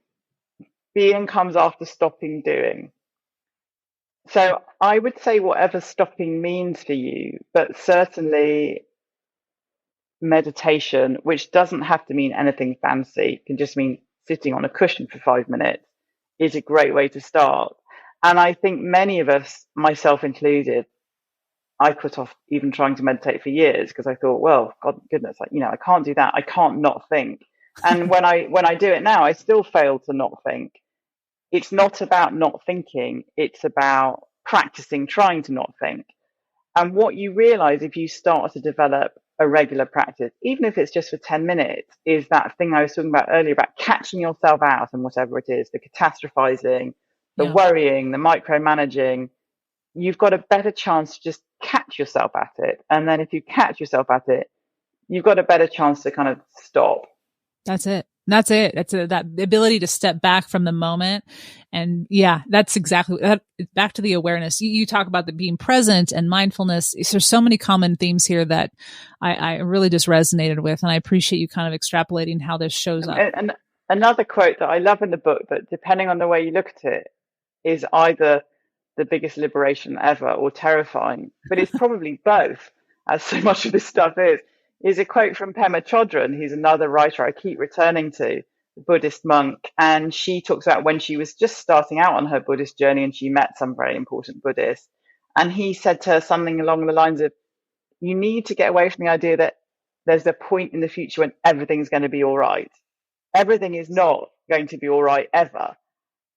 Being comes after stopping doing. So I would say whatever stopping means for you, but certainly meditation, which doesn't have to mean anything fancy, can just mean sitting on a cushion for 5 minutes, is a great way to start. And I think many of us, myself included, I put off even trying to meditate for years because I thought, well, God goodness, I can't do that. I can't not think. And when I do it now, I still fail to not think. It's not about not thinking. It's about practicing trying to not think. And what you realize if you start to develop a regular practice, even if it's just for 10 minutes, is that thing I was talking about earlier about catching yourself out and whatever it is, the catastrophizing, the worrying, the micromanaging. You've got a better chance to just catch yourself at it. And then if you catch yourself at it, you've got a better chance to kind of stop. That's it. That's that ability to step back from the moment. And yeah, that's exactly that. Back to the awareness. You talk about the being present and mindfulness. There's so many common themes here that I really just resonated with. And I appreciate you kind of extrapolating how this shows up. And another quote that I love in the book, that depending on the way you look at it, is either the biggest liberation ever or terrifying, but it's probably both, as so much of this stuff is a quote from Pema Chodron, who's another writer I keep returning to, the Buddhist monk. And she talks about when she was just starting out on her Buddhist journey and she met some very important Buddhists. And he said to her something along the lines of, you need to get away from the idea that there's a point in the future when everything's going to be all right. Everything is not going to be all right ever.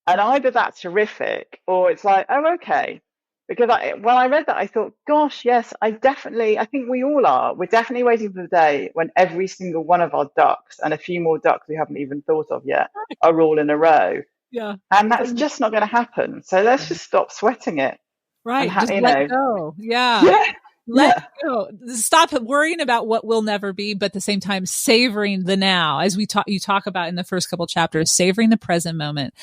And either that's horrific or it's like, oh, okay. Because when I read that, I thought, gosh, yes, I think we all are. We're definitely waiting for the day when every single one of our ducks and a few more ducks we haven't even thought of yet are all in a row. Yeah. And that's just not going to happen. So let's just stop sweating it. And, Right. Just let go. Yeah. yeah, Let yeah. go. Stop worrying about what will never be, but at the same time, savoring the now, as you talk about in the first couple chapters, savoring the present moment.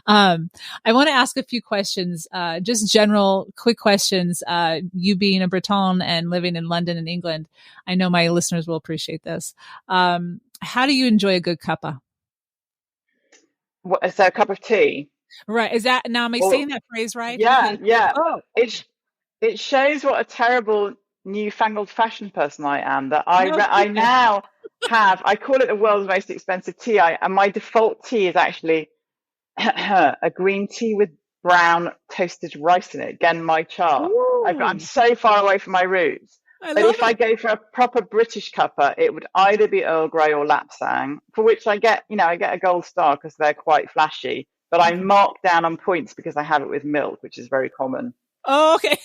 I want to ask a few questions, just general, quick questions. You being a Breton and living in London and England, I know my listeners will appreciate this. How do you enjoy a good cuppa? So a cup of tea. Right. Is that now? Am I Well, saying that phrase right? yeah, Because yeah. oh, It shows what a terrible newfangled fashion person I am, that no I kidding. now have, I call it the world's most expensive tea. And my default tea is actually a green tea with brown toasted rice in it. Again, my chart. I'm Ooh, so far away from my roots. I But love if I it. go for a proper British cuppa, it would either be Earl Grey or Lapsang, for which I get a gold star because they're quite flashy. But I mark down on points because I have it with milk, which is very common. Oh, okay.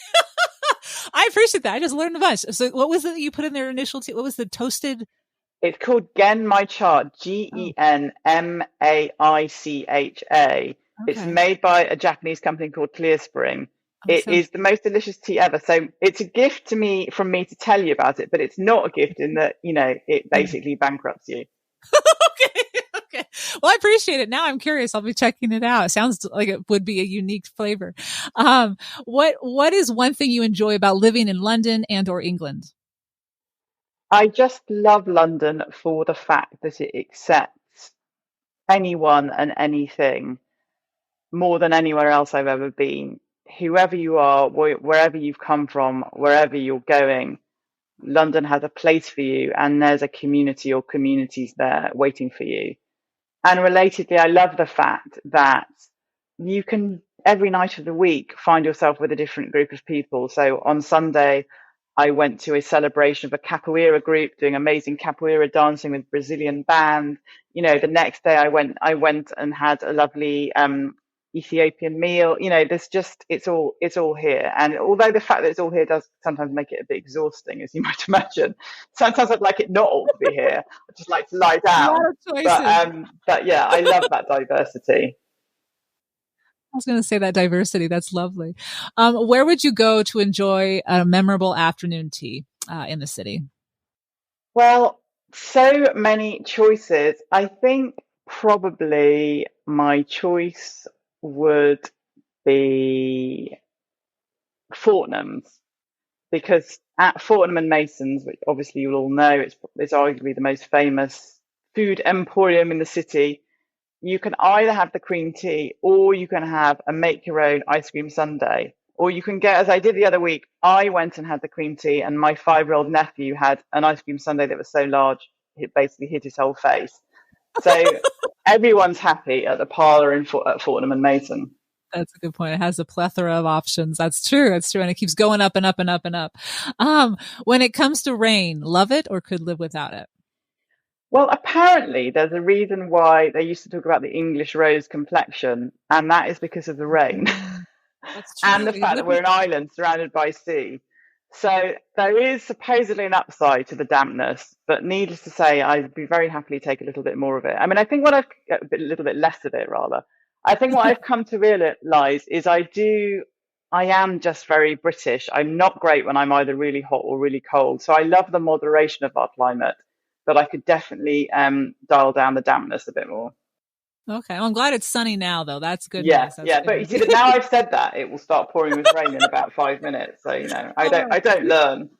I appreciate that. I just learned a bunch. So what was it that you put in their initial tea? What was the toasted? It's called Gen My Chart, Oh, GenMaicha. It's okay. made by a Japanese company called Clear Spring. Oh, It sounds is the most delicious tea ever. So it's a gift to me from me to tell you about it, but it's not a gift in that, it yeah. basically bankrupts you. Okay. Okay. Well, I appreciate it. Now I'm curious. I'll be checking it out. It sounds like it would be a unique flavor. What is one thing you enjoy about living in London and or England? I just love London for the fact that it accepts anyone and anything more than anywhere else I've ever been. Whoever you are, wherever you've come from, wherever you're going, London has a place for you, and there's a community or communities there waiting for you. And relatedly, I love the fact that you can every night of the week find yourself with a different group of people. So on Sunday, I went to a celebration of a capoeira group doing amazing capoeira dancing with Brazilian band. The next day I went and had a lovely Ethiopian meal. There's just it's all here. And although the fact that it's all here does sometimes make it a bit exhausting, as you might imagine, sometimes I'd like it not all to be here. I'd just like to lie A down. lot of choices. But yeah, I love that diversity. I was going to say that diversity. That's lovely. Where would you go to enjoy a memorable afternoon tea in the city? Well, so many choices. I think probably my choice would be Fortnum's, because at Fortnum and Mason's, which obviously you'll all know, it's arguably the most famous food emporium in the city. You can either have the cream tea or you can have a make your own ice cream sundae. Or you can get, as I did the other week, I went and had the cream tea, and my 5-year-old nephew had an ice cream sundae that was so large it basically hit his whole face. So everyone's happy at the parlour at Fortnum and Mason. That's a good point. It has a plethora of options. That's true. That's true. And it keeps going up and up and up and up. When it comes to rain, love it or could live without it? Well, apparently there's a reason why they used to talk about the English rose complexion, and that is because of the rain. Mm, that's And true. the You fact that live we're with an island surrounded by sea. So there is supposedly an upside to the dampness, but needless to say, I'd be very happily take a little bit more of it. I mean, I think a little bit less of it rather. I think what I've come to realize is I am just very British. I'm not great when I'm either really hot or really cold. So I love the moderation of our climate, but I could definitely dial down the dampness a bit more. Okay. Well, I'm glad it's sunny now, though. That's good Yeah, news. That's yeah, good but you see news. that now I've said that it will start pouring with rain in about 5 minutes. So Oh, I don't learn.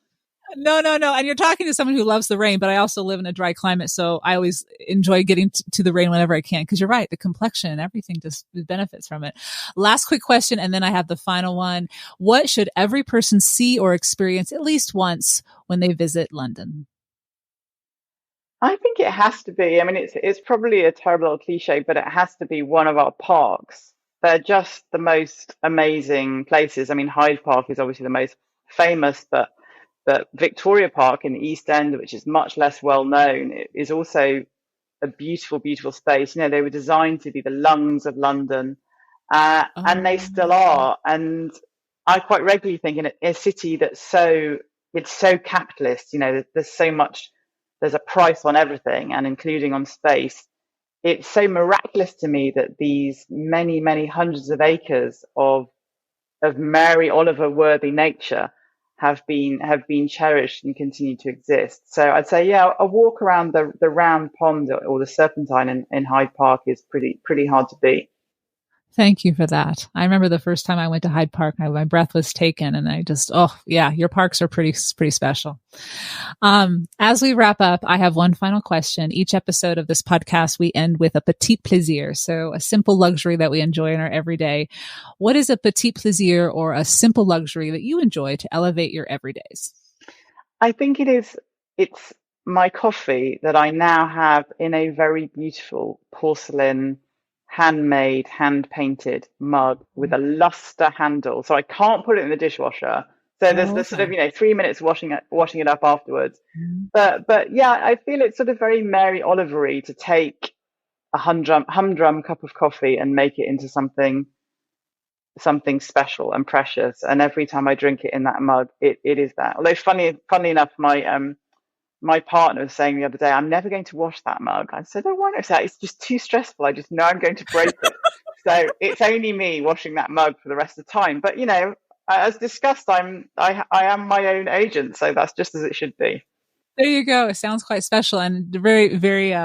no, no, no. And you're talking to someone who loves the rain, but I also live in a dry climate. So I always enjoy getting to the rain whenever I can. Cause you're right. The complexion and everything just benefits from it. Last quick question. And then I have the final one. What should every person see or experience at least once when they visit London? I think it has to be. I mean, it's probably a terrible old cliche, but it has to be one of our parks. They're just the most amazing places. I mean, Hyde Park is obviously the most famous, but Victoria Park in the East End, which is much less well known, is also a beautiful, beautiful space. They were designed to be the lungs of London. and they still Oh. are. And I quite regularly think in a city that's it's so capitalist, there's so much, there's a price on everything and including on space. It's so miraculous to me that these many, many hundreds of acres of Mary Oliver worthy nature have been cherished and continue to exist. So I'd say, yeah, a walk around the round pond or the Serpentine in Hyde Park is pretty hard to beat. Thank you for that. I remember the first time I went to Hyde Park, my breath was taken, and I just, oh yeah, your parks are pretty special. As we wrap up, I have one final question. Each episode of this podcast, we end with a petit plaisir. So a simple luxury that we enjoy in our everyday. What is a petit plaisir or a simple luxury that you enjoy to elevate your everydays? I think it's my coffee that I now have in a very beautiful porcelain, handmade, hand painted mug with a luster handle. So I can't put it in the dishwasher. So there's Oh, the sort of, okay. 3 minutes washing it up afterwards. But yeah, I feel it's sort of very Mary Olivery to take a humdrum cup of coffee and make it into something special and precious. And every time I drink it in that mug, it is that. Although funnily enough, my partner was saying the other day, I'm never going to wash that mug. I said, oh, why not? It's just too stressful. I just know I'm going to break it. So it's only me washing that mug for the rest of the time. But as discussed, I am my own agent, so that's just as it should be. There you go. It sounds quite special and very, very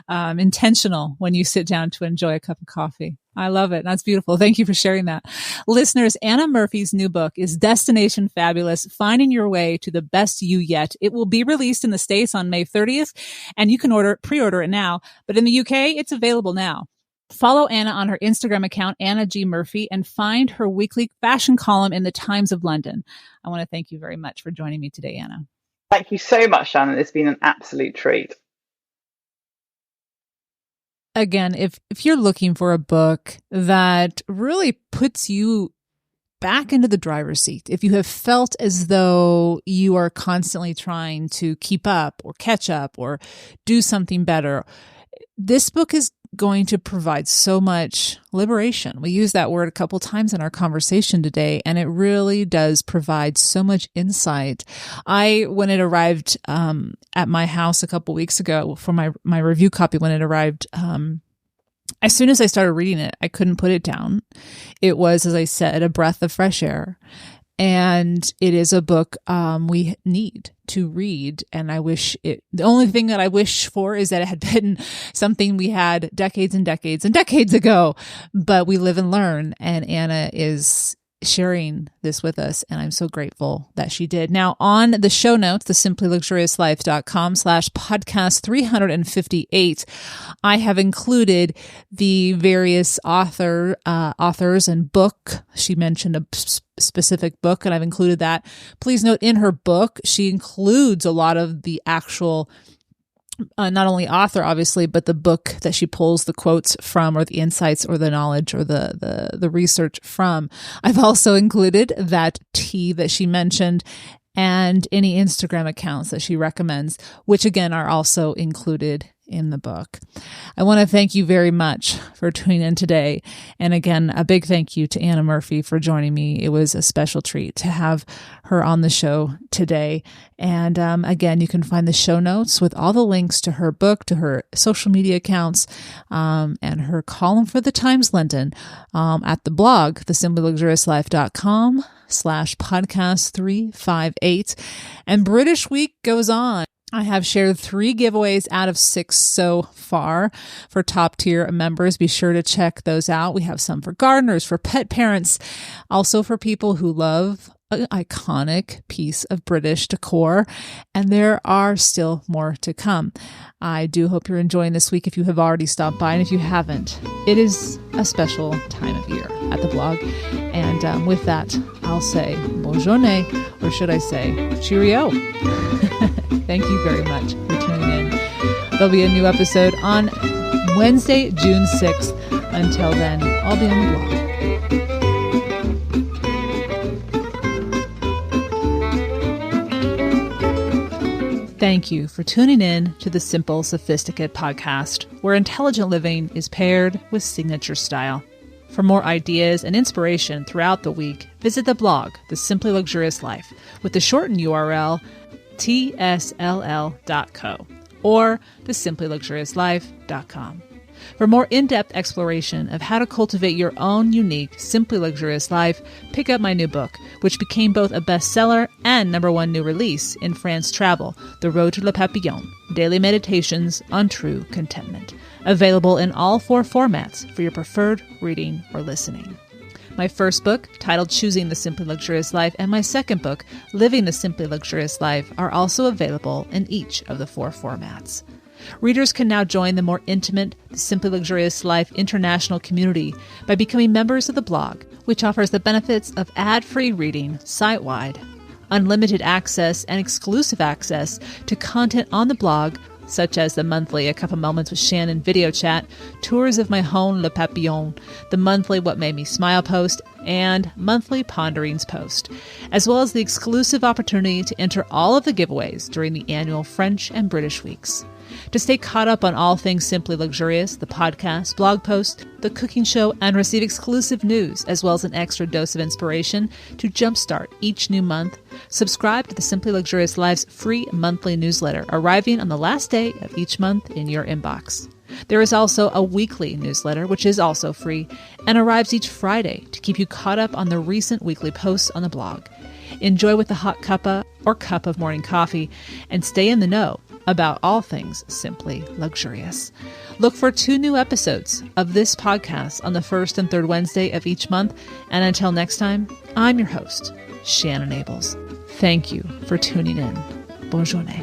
intentional when you sit down to enjoy a cup of coffee. I love it. That's beautiful. Thank you for sharing that. Listeners, Anna Murphy's new book is Destination Fabulous, Finding Your Way to the Best You Yet. It will be released in the States on May 30th, and you can pre-order it now. But in the UK, it's available now. Follow Anna on her Instagram account, Anna G. Murphy, and find her weekly fashion column in the Times of London. I want to thank you very much for joining me today, Anna. Thank you so much, Shannon. It's been an absolute treat. Again, if you're looking for a book that really puts you back into the driver's seat, if you have felt as though you are constantly trying to keep up or catch up or do something better, this book is going to provide so much liberation. We use that word a couple times in our conversation today, and it really does provide so much insight. When it arrived at my house a couple weeks ago for my review copy, when it arrived, as soon as I started reading it, I couldn't put it down. It was, as I said, a breath of fresh air. And it is a book we need to read. And the only thing that I wish for is that it had been something we had decades and decades and decades ago. But we live and learn. And Anna is sharing this with us. And I'm so grateful that she did. Now, on the show notes, the simplyluxuriouslife.com/podcast 358, I have included the various authors and book. She mentioned a specific book, and I've included that. Please note, in her book, she includes a lot of the actual not only author, obviously, but the book that she pulls the quotes from, or the insights, or the knowledge, or the research from. I've also included that tea that she mentioned and any Instagram accounts that she recommends, which again are also included in the book. I want to thank you very much for tuning in today. And again, a big thank you to Anna Murphy for joining me. It was a special treat to have her on the show today. And again, you can find the show notes with all the links to her book, to her social media accounts, and her column for the Times London at the blog, thesimplyluxuriouslife.com/podcast 358. And British Week goes on. I have shared 3 giveaways out of 6 so far for top tier members. Be sure to check those out. We have some for gardeners, for pet parents, also for people who love an iconic piece of British decor. And there are still more to come. I do hope you're enjoying this week if you have already stopped by. And if you haven't, it is a special time of year at the blog. And with that, I'll say bonjourne, or should I say cheerio? Thank you very much for tuning in. There'll be a new episode on Wednesday, June 6th. Until then, I'll be on the blog. Thank you for tuning in to the Simple Sophisticate podcast, where intelligent living is paired with signature style. For more ideas and inspiration throughout the week, visit the blog, The Simply Luxurious Life, with the shortened URL tsll.co or thesimplyluxuriouslife.com. For more in-depth exploration of how to cultivate your own unique, simply luxurious life, pick up my new book, which became both a bestseller and #1 new release in France Travel, The Road to Le Papillon, Daily Meditations on True Contentment. Available in all 4 formats for your preferred reading or listening. My first book, titled Choosing the Simply Luxurious Life, and my second book, Living the Simply Luxurious Life, are also available in each of the 4 formats. Readers can now join the more intimate The Simply Luxurious Life international community by becoming members of the blog, which offers the benefits of ad-free reading site-wide, unlimited access and exclusive access to content on the blog, such as the monthly A Couple Moments with Shannon video chat, tours of my home Le Papillon, the monthly What Made Me Smile post, and monthly Ponderings post, as well as the exclusive opportunity to enter all of the giveaways during the annual French and British weeks. To stay caught up on all things Simply Luxurious, the podcast, blog post, the cooking show, and receive exclusive news, as well as an extra dose of inspiration to jumpstart each new month, subscribe to the Simply Luxurious Life's free monthly newsletter, arriving on the last day of each month in your inbox. There is also a weekly newsletter, which is also free, and arrives each Friday to keep you caught up on the recent weekly posts on the blog. Enjoy with a hot cuppa or cup of morning coffee, and stay in the know about all things simply luxurious. Look for 2 new episodes of this podcast on the 1st and 3rd Wednesday of each month. And until next time, I'm your host, Shannon Ables. Thank you for tuning in. Bonne journée.